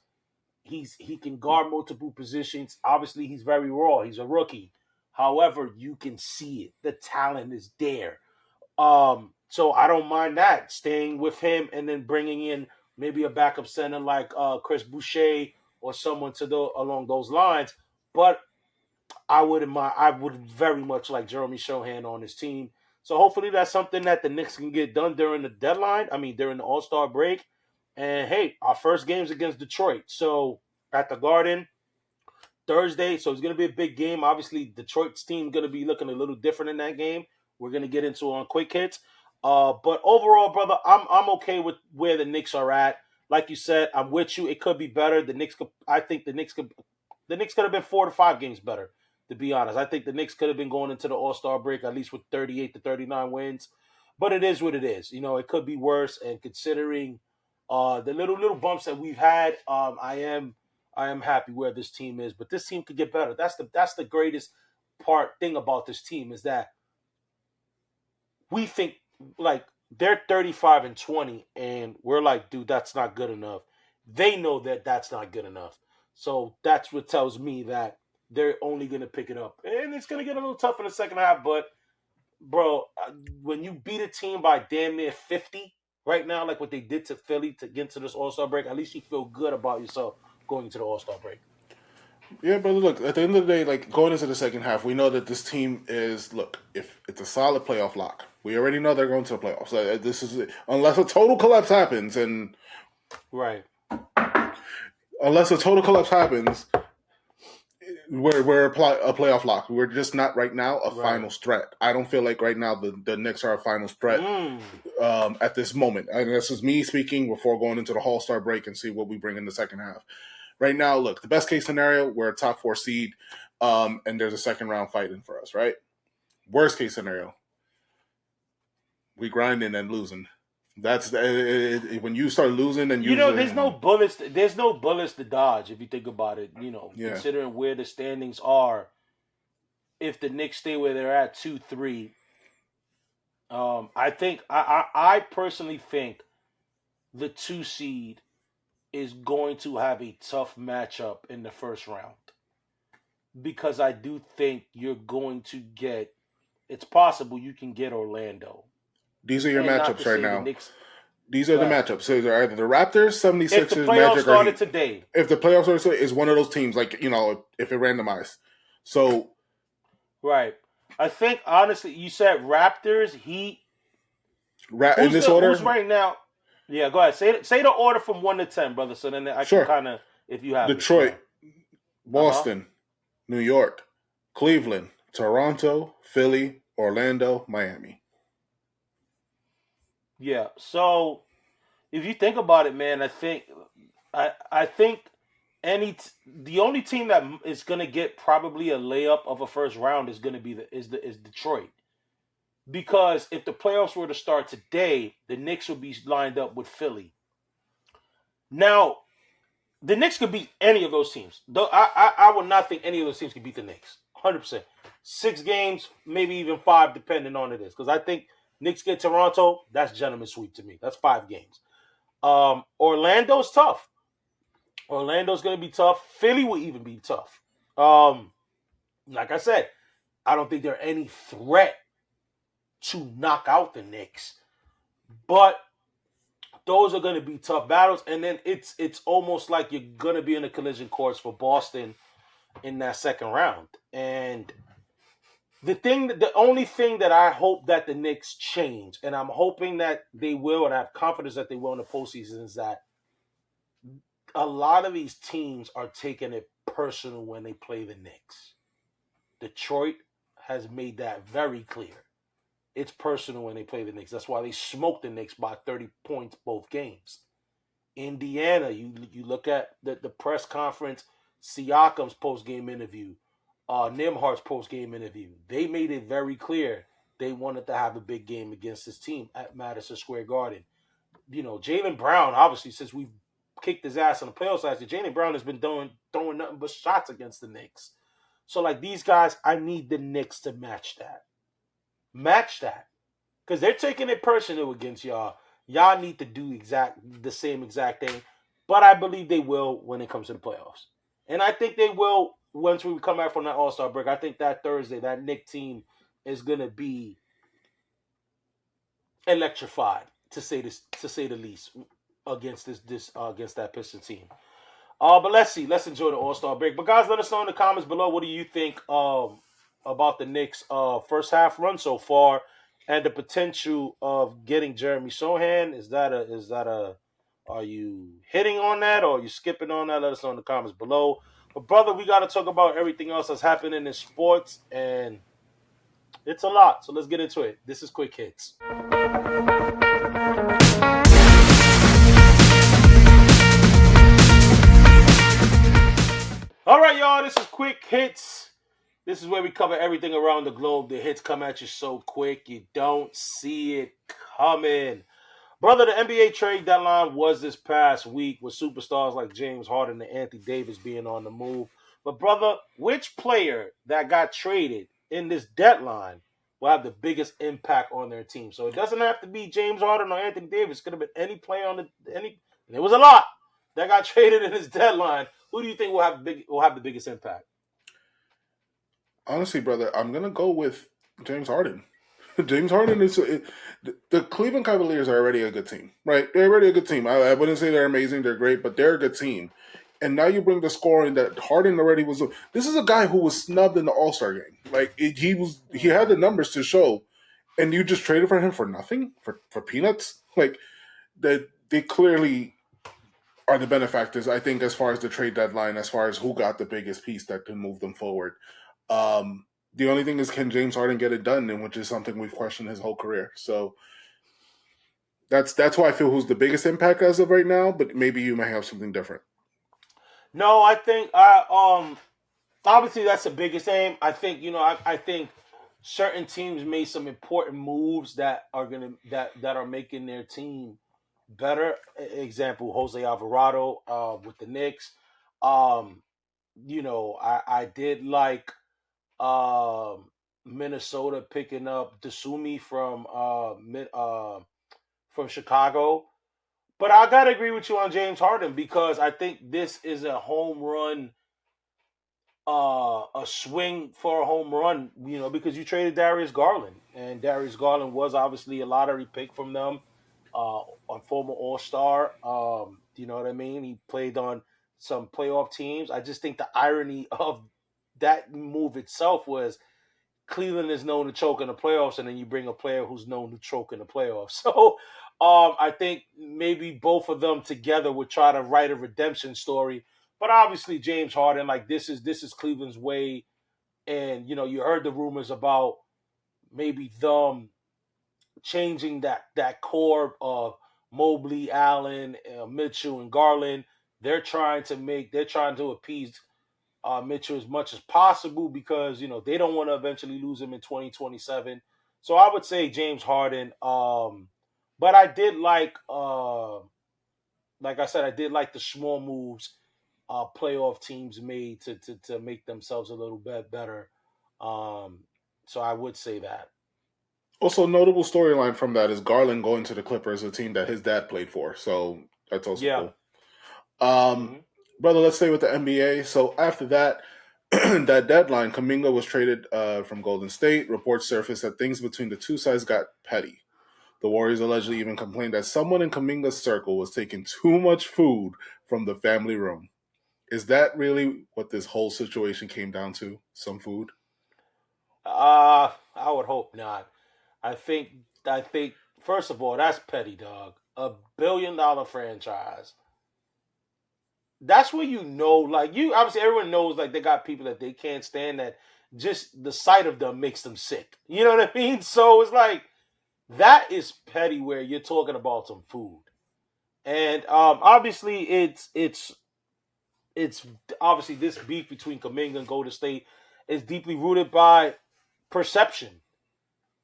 He can guard multiple positions. Obviously, he's very raw. He's a rookie. However, you can see it. The talent is there. So I don't mind that, staying with him and then bringing in maybe a backup center like Chris Boucher or someone along those lines. But I would very much like Jeremy Shohan on his team. So hopefully that's something that the Knicks can get done during the deadline. I mean, during the All-Star break. And hey, our first game's against Detroit. So at the Garden Thursday. So it's going to be a big game. Obviously, Detroit's team going to be looking a little different in that game. We're going to get into on quick hits. But overall, brother, I'm okay with where the Knicks are at. Like you said, I'm with you. It could be better. I think the Knicks could have been 4 to 5 games better. To be honest, I think the Knicks could have been going into the All-Star break at least with 38 to 39 wins. But it is what it is. You know, it could be worse. And considering the little bumps that we've had, I am happy where this team is. But this team could get better. That's the greatest thing about this team is that we think like they're 35 and 20, and we're like, dude, that's not good enough. They know that that's not good enough. So that's what tells me that they're only going to pick it up. And it's going to get a little tough in the second half. But, bro, when you beat a team by damn near 50 right now, like what they did to Philly to get into this All-Star break, at least you feel good about yourself going into the All-Star break. Yeah, but look, at the end of the day, like going into the second half, we know that this team is, if it's a solid playoff lock. We already know they're going to the playoffs. This is unless a total collapse happens, and right. Unless a total collapse happens, we're a playoff lock. We're just not right now a finals threat. I don't feel like right now the Knicks are a finals threat at this moment. And this is me speaking before going into the All-Star break and see what we bring in the second half. Right now, look, the best case scenario, we're a top 4 seed, and there's a second round fight in for us, right? Worst case scenario, we grinding and losing. That's when you start losing and there's no bullets. There's no bullets to dodge if you think about it. Considering where the standings are, if the Knicks stay where they're at 2-3, I personally think the 2 seed is going to have a tough matchup in the first round because I do think you're going to get. It's possible you can get Orlando. These are your matchups right now. These are the matchups. So they're either the Raptors, 76ers, if the playoffs Magic, started today. If the playoffs started today, is one of those teams, like, if it randomized. So. Right. I think, honestly, you said Raptors, Heat. In this order? Who's right now? Yeah, go ahead. Say the order from 1 to 10, brother, so then I can kind of, if you have Detroit, Boston, New York, Cleveland, Toronto, Philly, Orlando, Miami. Yeah, so if you think about it, man, I think the only team that is going to get probably a layup of a first round is going to be is Detroit, because if the playoffs were to start today, the Knicks would be lined up with Philly. Now, the Knicks could beat any of those teams. Though I would not think any of those teams could beat the Knicks. 100%. 6 games, maybe even 5, depending on it is, because I think. Knicks get Toronto, that's gentleman's sweep to me. That's 5 games. Orlando's tough. Orlando's going to be tough. Philly will even be tough. Like I said, I don't think they're any threat to knock out the Knicks. But those are going to be tough battles. And then it's almost like you're going to be in a collision course for Boston in that second round. And the only thing that I hope that the Knicks change, and I'm hoping that they will, and I have confidence that they will in the postseason, is that a lot of these teams are taking it personal when they play the Knicks. Detroit has made that very clear. It's personal when they play the Knicks. That's why they smoked the Knicks by 30 points both games. Indiana, you look at the press conference, Siakam's post-game interview, Nembhard's post-game interview. They made it very clear they wanted to have a big game against this team at Madison Square Garden. Jaylen Brown, obviously, since we've kicked his ass in the playoffs last year, Jaylen Brown has been throwing nothing but shots against the Knicks. So, like, these guys, I need the Knicks to match that. Because they're taking it personal against y'all. Y'all need to do the same exact thing. But I believe they will when it comes to the playoffs. And I think they will once we come back from that All-Star break. I think that Thursday, that Knicks team is going to be electrified, to say the least, against against that Pistons team. But let's see. Let's enjoy the All-Star break. But guys, let us know in the comments below. What do you think about the Knicks' first half run so far, and the potential of getting Jeremy Sochan? Are you hitting on that, or are you skipping on that? Let us know in the comments below. But brother, we got to talk about everything else that's happening in sports, and it's a lot. So let's get into it. This is Quick Hits. All right, y'all, this is Quick Hits. This is where we cover everything around the globe. The hits come at you so quick, you don't see it coming. Brother, the NBA trade deadline was this past week with superstars like James Harden and Anthony Davis being on the move. But brother, which player that got traded in this deadline will have the biggest impact on their team? So it doesn't have to be James Harden or Anthony Davis. It could have been any player on and there was a lot that got traded in this deadline. Who do you think will have the biggest impact? Honestly, brother, I'm gonna go with James Harden. James Harden is the Cleveland Cavaliers are already a good team, right? They're already a good team. I wouldn't say they're amazing, they're great, but they're a good team. And now you bring the scoring that Harden already was. This is a guy who was snubbed in the All-Star game. Like he had the numbers to show, and you just traded for him for nothing, for peanuts. Like they clearly are the benefactors, I think, as far as the trade deadline, as far as who got the biggest piece that can move them forward. The only thing is, can James Harden get it done? And which is something we've questioned his whole career. So that's why I feel who's the biggest impact as of right now. But maybe you may have something different. No, I think obviously that's the biggest aim. I think I think certain teams made some important moves that are making their team better. Example, Jose Alvarado with the Knicks. I did like Minnesota picking up Dasumi from Chicago. But I gotta agree with you on James Harden, because I think this is a home run, a swing for a home run. Because you traded Darius Garland, and Darius Garland was obviously a lottery pick from them, a former All-Star. You know what I mean? He played on some playoff teams. I just think the irony of that move itself was Cleveland is known to choke in the playoffs, and then you bring a player who's known to choke in the playoffs. So I think maybe both of them together would try to write a redemption story. But obviously James Harden, like this is Cleveland's way. And you heard the rumors about maybe them changing that core of Mobley, Allen, Mitchell, and Garland. They're trying to appease Mitchell as much as possible, because they don't want to eventually lose him in 2027. So I would say James Harden. But I did like I said, I did like the small moves playoff teams made to make themselves a little bit better. So I would say that. Also, notable storyline from that is Garland going to the Clippers, a team that his dad played for. So that's also cool. Brother, let's stay with the NBA. So after that, that deadline, Kuminga was traded from Golden State. Reports surfaced that things between the two sides got petty. The Warriors allegedly even complained that someone in Kuminga's circle was taking too much food from the family room. Is that really what this whole situation came down to? Some food? I would hope not. I think first of all, that's petty, dog. $1 billion franchise. That's where obviously everyone knows, like, they got people that they can't stand, that just the sight of them makes them sick. You know what I mean? So it's like, that is petty, where you're talking about some food. And obviously it's obviously this beef between Kuminga and Golden State is deeply rooted by perception.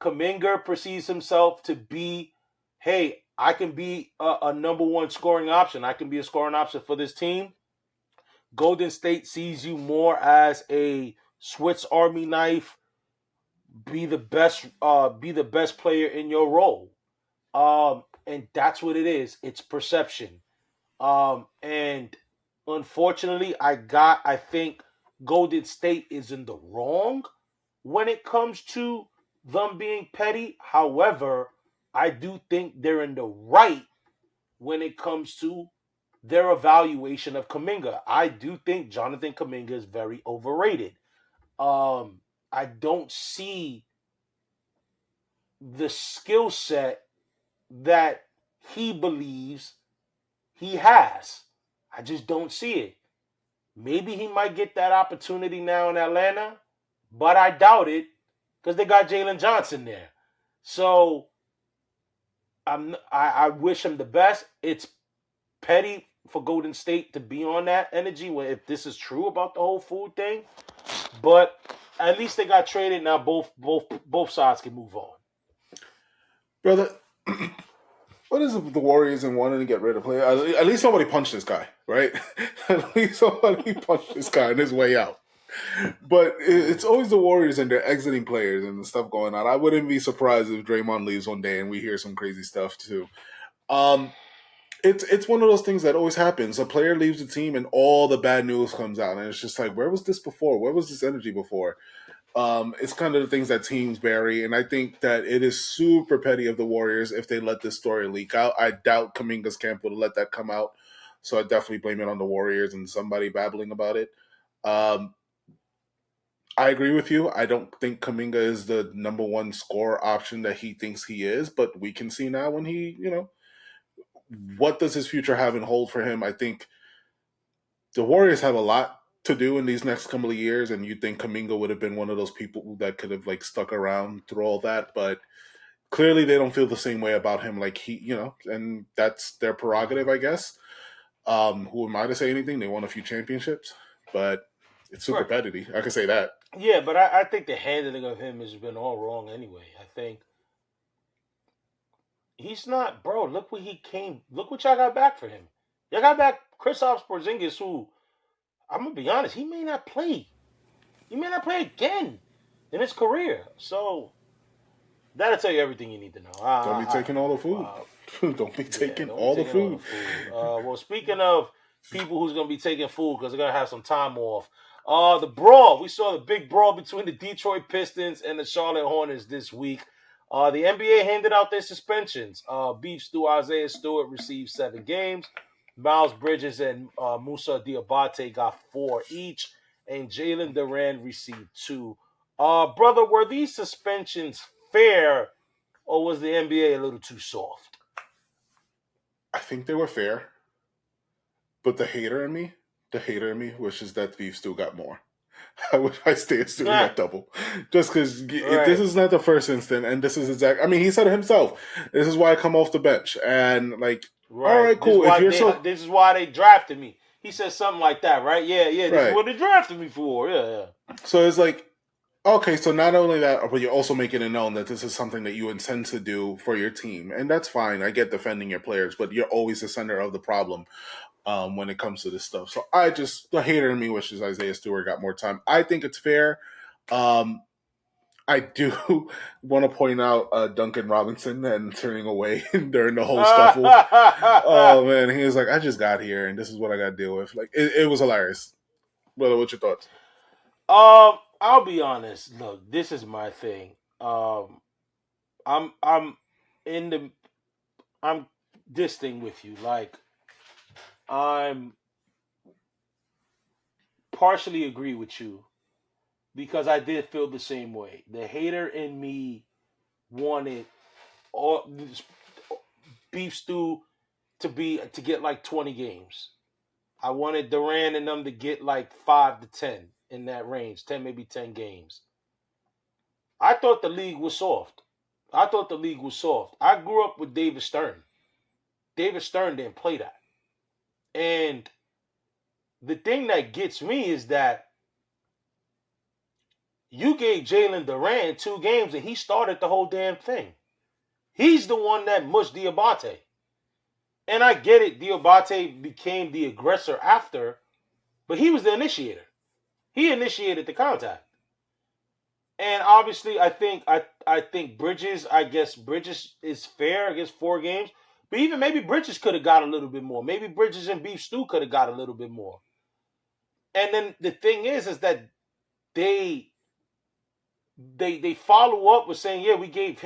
Kuminga perceives himself to be, hey, I can be a number one scoring option. I can be a scoring option for this team. Golden State sees you more as a Swiss Army knife. Be the best player in your role. And that's what it is. It's perception. And unfortunately, I think Golden State is in the wrong when it comes to them being petty. However, I do think they're in the right when it comes to their evaluation of Kuminga. I do think Jonathan Kuminga is very overrated. I don't see the skill set that he believes he has. I just don't see it. Maybe he might get that opportunity now in Atlanta, but I doubt it because they got Jalen Johnson there. So I wish him the best. It's petty for Golden State to be on that energy if this is true about the whole food thing. But at least they got traded. Now both sides can move on. Brother, what is it, the Warriors and wanting to get rid of players? At least somebody punched this guy, right? At least somebody punched this guy on his way out. But it's always the Warriors and they're exiting players and stuff going on. I wouldn't be surprised if Draymond leaves one day and we hear some crazy stuff too. It's one of those things that always happens. A player leaves the team and all the bad news comes out, and it's just like, where was this before? Where was this energy before? It's kind of the things that teams bury, and I think that it is super petty of the Warriors if they let this story leak out. I doubt Kuminga's camp would let that come out, so I definitely blame it on the Warriors and somebody babbling about it. I agree with you. I don't think Kuminga is the number one scorer option that he thinks he is, but we can see now when he, what does his future have in hold for him? I think the Warriors have a lot to do in these next couple of years, and you think Kuminga would have been one of those people that could have stuck around through all that, but clearly they don't feel the same way about him. And that's their prerogative, I guess. Who am I to say anything? They won a few championships, but it's super petty. I can say that. Yeah, but I think the handling of him has been all wrong anyway. I think he's not, bro. Look what y'all got back for him. Y'all got back Kristaps Porzingis, who, I'm going to be honest, he may not play. He may not play again in his career. So, that'll tell you everything you need to know. Don't be taking all the food. Don't be taking all the food. Well, speaking of people who's going to be taking food because they're going to have some time off, the brawl. We saw the big brawl between the Detroit Pistons and the Charlotte Hornets this week. The NBA handed out their suspensions. Beef Stew Isaiah Stewart received 7 games. Miles Bridges and Musa Diabate got 4 each. And Jalen Duran received 2. Brother, were these suspensions fair or was the NBA a little too soft? I think they were fair. But the hater in me wishes that Beef Stew got more. I wish Isaiah Stewart got double. Just because this is not the first instant, and this is he said it himself. This is why I come off the bench. And, all right, cool. This is why they drafted me. He said something like that, right? Yeah, this is what they drafted me for. Yeah. So it's okay, so not only that, but you're also making it known that this is something that you intend to do for your team. And that's fine. I get defending your players, but you're always the center of the problem. When it comes to this stuff. So the hater in me wishes Isaiah Stewart got more time. I think it's fair. I do want to point out Duncan Robinson and turning away during the whole scuffle. Oh, man. He was like, I just got here, and this is what I got to deal with. It was hilarious. Brother, what's your thoughts? I'll be honest. Look, this is my thing. I'm this thing with you. I'm partially agree with you because I did feel the same way. The hater in me wanted Beef Stew to get 20 games. I wanted Duran and them to get 5 to 10 in that range, 10 maybe 10 games. I thought the league was soft. I grew up with David Stern. David Stern didn't play that. And the thing that gets me is that you gave Jalen Duran 2 games and he started the whole damn thing. He's the one that mushed Diabate. And I get it, Diabate became the aggressor after, but he was the initiator. He initiated the contact. And obviously I think Bridges is fair against 4 games. But even maybe Bridges could have got a little bit more. Maybe Bridges and Beef Stew could have got a little bit more. And then the thing is that they follow up with saying, yeah, we gave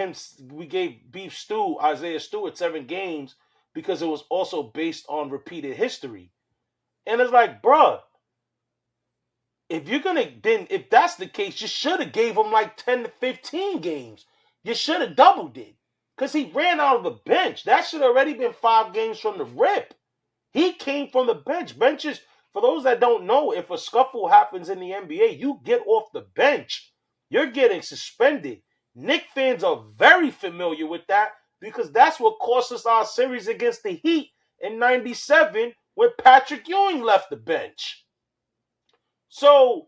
Beef Stew, Isaiah Stewart 7 games because it was also based on repeated history. And it's like, bruh, if that's the case, you should have gave him like 10 to 15 games. You should have doubled it. Because he ran out of the bench. That should have already been 5 games from the rip. He came from the bench. Benches, for those that don't know, if a scuffle happens in the NBA, you get off the bench. You're getting suspended. Knicks fans are very familiar with that because that's what cost us our series against the Heat in '97 when Patrick Ewing left the bench. So,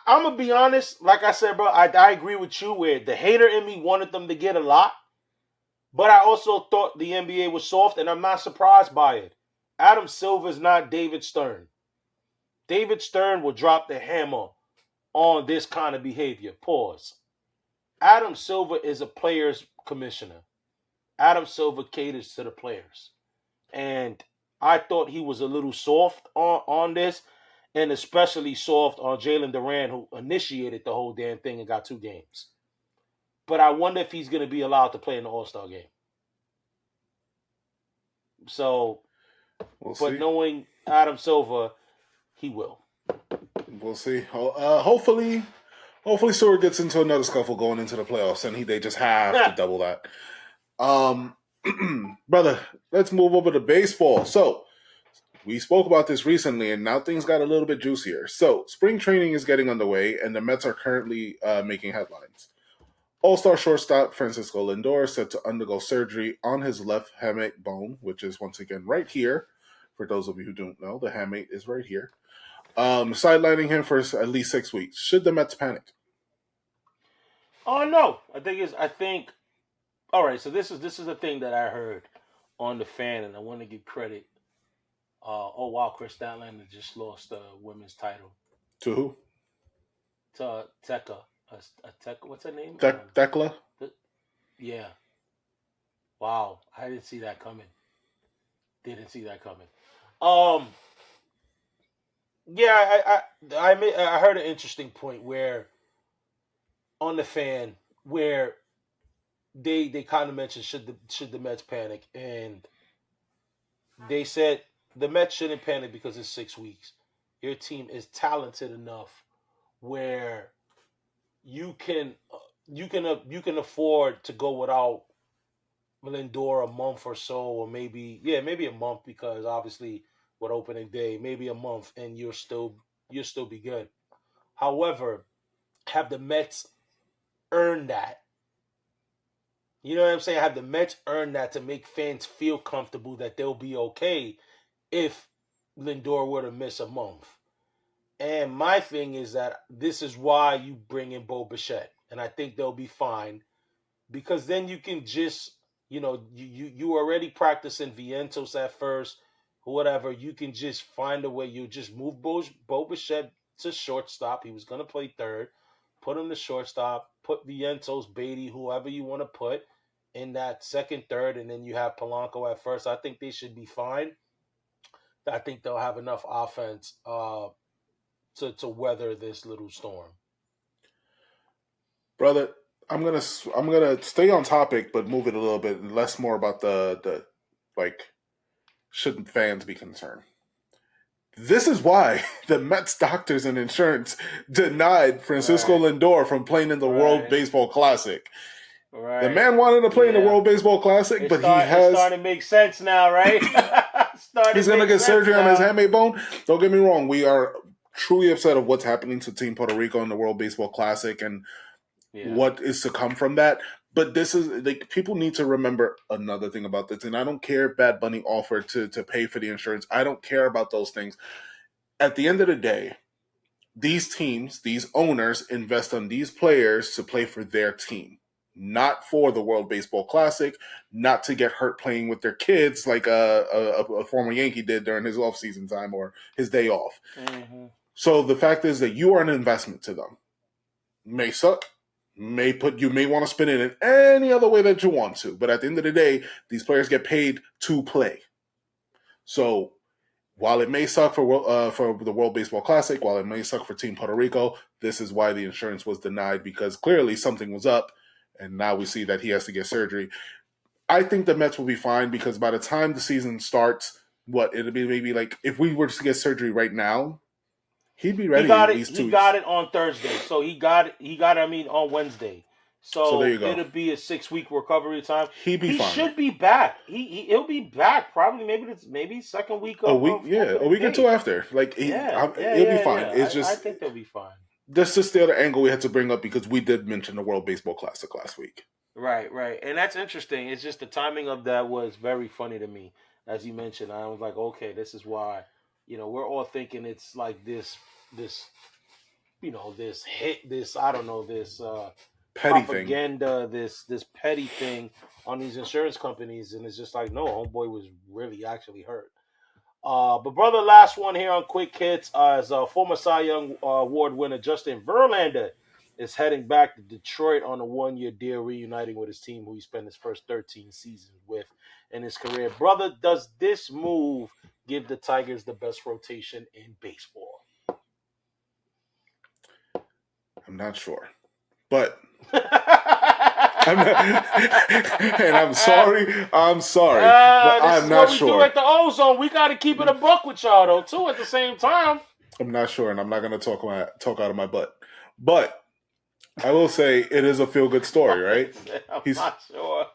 I'm going to be honest. Like I said, bro, I agree with you where the hater in me wanted them to get a lot. But I also thought the NBA was soft, and I'm not surprised by it. Adam Silver is not David Stern. David Stern will drop the hammer on this kind of behavior. Pause. Adam Silver is a players commissioner. Adam Silver caters to the players. And I thought he was a little soft on this, and especially soft on Jalen Duran, who initiated the whole damn thing and got 2 games. But I wonder if he's going to be allowed to play in the All-Star game. So, we'll but see. knowing Adam Silver, he will. We'll see. Hopefully Stewart gets into another scuffle going into the playoffs, and they just have to double that. Brother, let's move over to baseball. So, we spoke about this recently, and now things got a little bit juicier. So, spring training is getting underway, and the Mets are currently making headlines. All-star shortstop Francisco Lindor is set to undergo surgery on his left hamate bone, which is once again right here. For those of you who don't know, the hamate is right here. Sidelining him for at least 6 weeks. Should the Mets panic? Oh no, I think. All right, so this is the thing that I heard on the Fan, and I want to give credit. Oh wow, Chris Statlander just lost the women's title To who? to Tekka. Tekka, what's her name? Thekla? Yeah. Wow, I didn't see that coming. Yeah, I heard an interesting point where on the Fan where they kind of mentioned should the Mets panic, and they said the Mets shouldn't panic because it's 6 weeks. Your team is talented enough where you can afford to go without Lindor a month or so, or maybe a month, because obviously with opening day, maybe a month, and you'll still be good. However, have the Mets earned that? You know what I'm saying? Have the Mets earned that to make fans feel comfortable that they'll be okay if Lindor were to miss a month? And my thing is that this is why you bring in Bo Bichette, and I think they'll be fine, because then you can just, you already practicing Vientos at first, whatever. You can just find a way. You just move Bo Bichette to shortstop. He was going to play third. Put him to shortstop. Put Vientos, Beatty, whoever you want to put in that second, third, and then you have Polanco at first. I think they should be fine. I think they'll have enough offense to weather this little storm. Brother, I'm gonna stay on topic, but move it a little bit, less more about the shouldn't fans be concerned? This is why the Mets doctors and insurance denied Francisco Lindor from playing in the World Baseball Classic. Right. The man wanted to play in the World Baseball Classic, It's starting to make sense now, right? He's going to get surgery on his hamate bone. Don't get me wrong. We are truly upset of what's happening to Team Puerto Rico in the World Baseball Classic and what is to come from that. But this is people need to remember another thing about this. And I don't care if Bad Bunny offered to pay for the insurance. I don't care about those things. At the end of the day, these teams, these owners invest on these players to play for their team, not for the World Baseball Classic, not to get hurt playing with their kids like a former Yankee did during his off-season time or his day off. Mm-hmm. So the fact is that you are an investment to them. May suck. You may want to spin it in any other way that you want to, but at the end of the day, these players get paid to play. So while it may suck for the World Baseball Classic, while it may suck for Team Puerto Rico, this is why the insurance was denied, because clearly something was up, and now we see that he has to get surgery. I think the Mets will be fine because by the time the season starts, it'll be maybe like if we were to get surgery right now, he'd be ready in at least 2 He weeks. got it on Thursday, so he got it. on Wednesday. So there So you go. it'll be a 6-week recovery time. He'd be fine. He should be back. He'll be back probably maybe second week of a week or two after. Like he'll be fine. Yeah. It's just I think they'll be fine. That's just the other angle we had to bring up because we did mention the World Baseball Classic last week. Right, and that's interesting. It's just the timing of that was very funny to me, as you mentioned. I was like, okay, this is why, we're all thinking it's like this hit, this I don't know, this petty propaganda, this petty thing on these insurance companies, and it's just like, no, homeboy was really actually hurt. But brother, last one here on Quick Hits is former Cy Young Award winner Justin Verlander is heading back to Detroit on a 1-year deal, reuniting with his team who he spent his first 13 seasons with in his career. Brother, does this move give the Tigers the best rotation in baseball? I'm not sure, but I'm sorry, but I'm not sure. We do at the Ozone. We got to keep it a buck with y'all though, too. At the same time, I'm not sure, and I'm not going to talk out of my butt, but I will say it is a feel-good story, right? I'm not sure.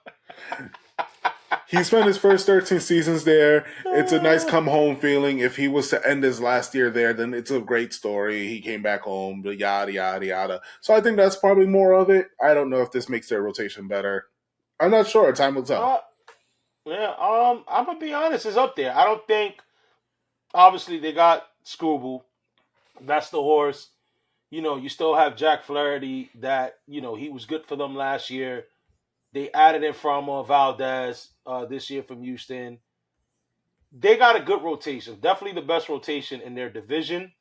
He spent his first 13 seasons there. It's a nice come-home feeling. If he was to end his last year there, then it's a great story. He came back home, yada, yada, yada. So I think that's probably more of it. I don't know if this makes their rotation better. I'm not sure. Time will tell. I'm going to be honest. It's up there. I don't think, obviously, they got Screwball. That's the horse. You still have Jack Flaherty that, he was good for them last year. They added in from Valdez this year from Houston. They got a good rotation. Definitely the best rotation in their division.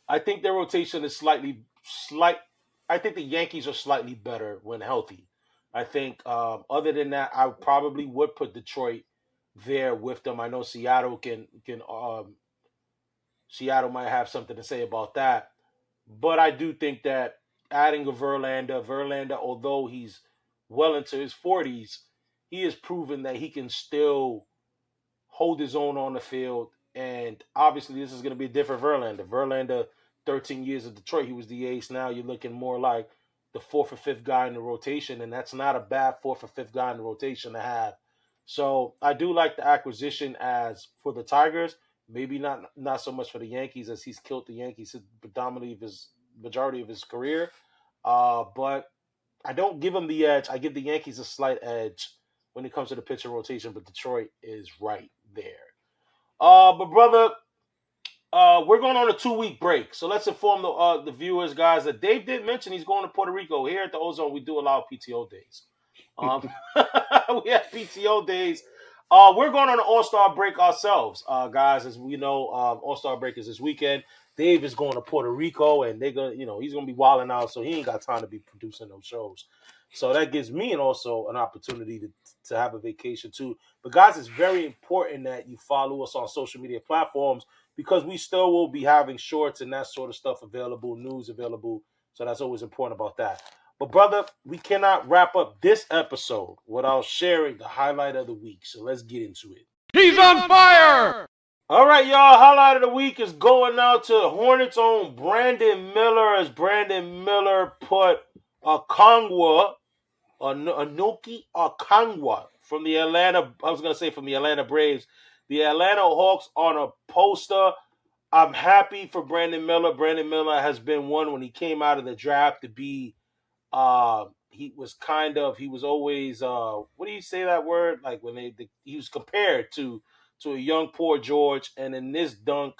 I think their rotation is slight. I think the Yankees are slightly better when healthy. I think other than that, I probably would put Detroit there with them. I know Seattle Seattle might have something to say about that. But I do think that adding a Verlander, although he's well into his 40s, he has proven that he can still hold his own on the field. And obviously, this is going to be a different Verlander. Verlander, 13 years of Detroit, he was the ace. Now you're looking more like the 4th or 5th guy in the rotation, and that's not a bad 4th or 5th guy in the rotation to have. So I do like the acquisition as for the Tigers. Maybe not so much for the Yankees, as he's killed the Yankees majority of his career. But I don't give him the edge. I give the Yankees a slight edge when it comes to the pitcher rotation, but Detroit is right there. But brother, we're going on a 2-week break. So let's inform the viewers, guys, that Dave did mention he's going to Puerto Rico. Here at the Ozone, we do allow PTO days. We have PTO days. We're going on an All-Star break ourselves, guys. As we know, All-Star break is this weekend. Dave is going to Puerto Rico, and he's going to be wilding out, so he ain't got time to be producing those shows. So that gives me also an opportunity to have a vacation too. But guys, it's very important that you follow us on social media platforms because we still will be having shorts and that sort of stuff available, news available. So that's always important about that. But brother, we cannot wrap up this episode without sharing the highlight of the week. So let's get into it. He's on fire! All right, y'all. Highlight of the week is going out to Hornets' own Brandon Miller, as Brandon Miller put Anuki Okongwu from the Atlanta Braves, the Atlanta Hawks on a poster. I'm happy for Brandon Miller. Brandon Miller has been one when he came out of the draft to be, he was always, what do you say that word? Like when he was compared to a young poor George, and in this dunk,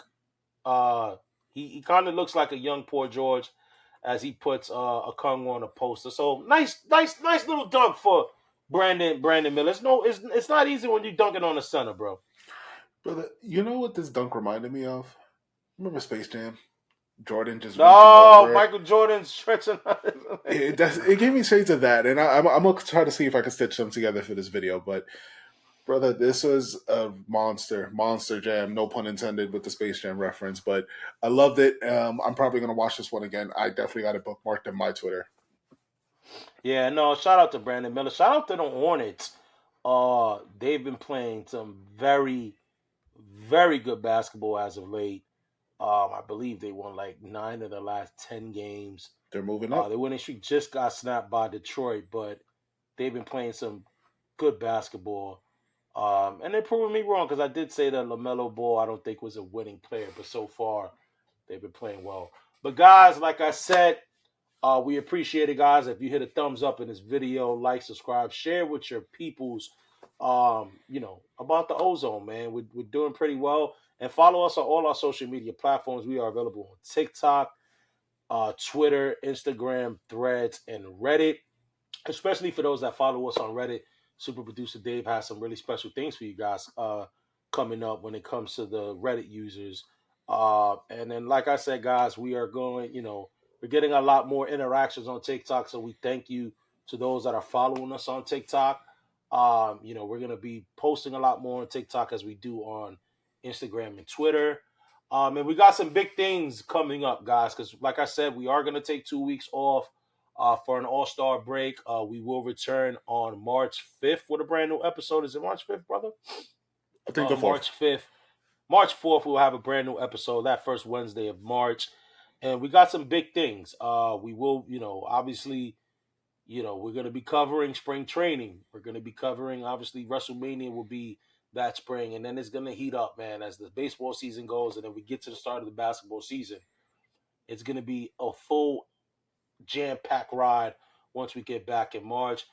he kind of looks like a young poor George as he puts Okongwu on a poster. So nice little dunk for Brandon Miller. It's not easy when you're dunking on the center, bro. Brother, you know what this dunk reminded me of? Remember Space Jam? Jordan just Michael Jordan stretching. It gave me shades of that, and I'm gonna try to see if I can stitch them together for this video, but. Brother, this was a monster jam, no pun intended with the Space Jam reference, but I loved it. I'm probably going to watch this one again. I definitely got it bookmarked on my Twitter. Yeah, no, shout out to Brandon Miller. Shout out to the Hornets. They've been playing some very, very good basketball as of late. I believe they won like 9 of the last 10 games. They're moving up. Their winning streak just got snapped by Detroit, but they've been playing some good basketball. And they're proving me wrong because I did say that LaMelo Ball I don't think was a winning player, but so far they've been playing well. But guys, like I said, we appreciate it, guys. If you hit a thumbs up in this video, like, subscribe, share with your peoples, about the Ozone, man. We're doing pretty well. And follow us on all our social media platforms. We are available on TikTok, Twitter, Instagram, Threads, and Reddit. Especially for those that follow us on Reddit, Super Producer Dave has some really special things for you guys coming up when it comes to the Reddit users. And then, like I said, guys, we are going, we're getting a lot more interactions on TikTok. So we thank you to those that are following us on TikTok. We're going to be posting a lot more on TikTok as we do on Instagram and Twitter. And we got some big things coming up, guys, because like I said, we are going to take 2 weeks off for an all-star break. We will return on March 5th with a brand new episode. Is it March 5th, brother? I think the 4th. March 5th. March 4th, we'll have a brand new episode that first Wednesday of March. And we got some big things. We will, obviously, we're going to be covering spring training. We're going to be covering, obviously, WrestleMania will be that spring. And then it's going to heat up, man, as the baseball season goes. And then we get to the start of the basketball season. It's going to be a full jam-packed ride once we get back in March.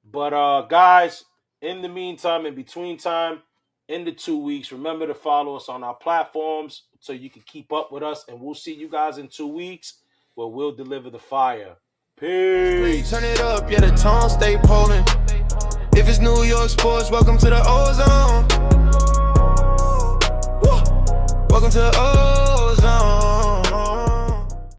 But, guys, in the meantime, in between time, in the 2 weeks, remember to follow us on our platforms so you can keep up with us. And we'll see you guys in 2 weeks where we'll deliver the fire. Peace. Turn it up, yeah, the tone stay polling. If it's New York sports, welcome to the Ozone. Woo. Welcome to the Ozone.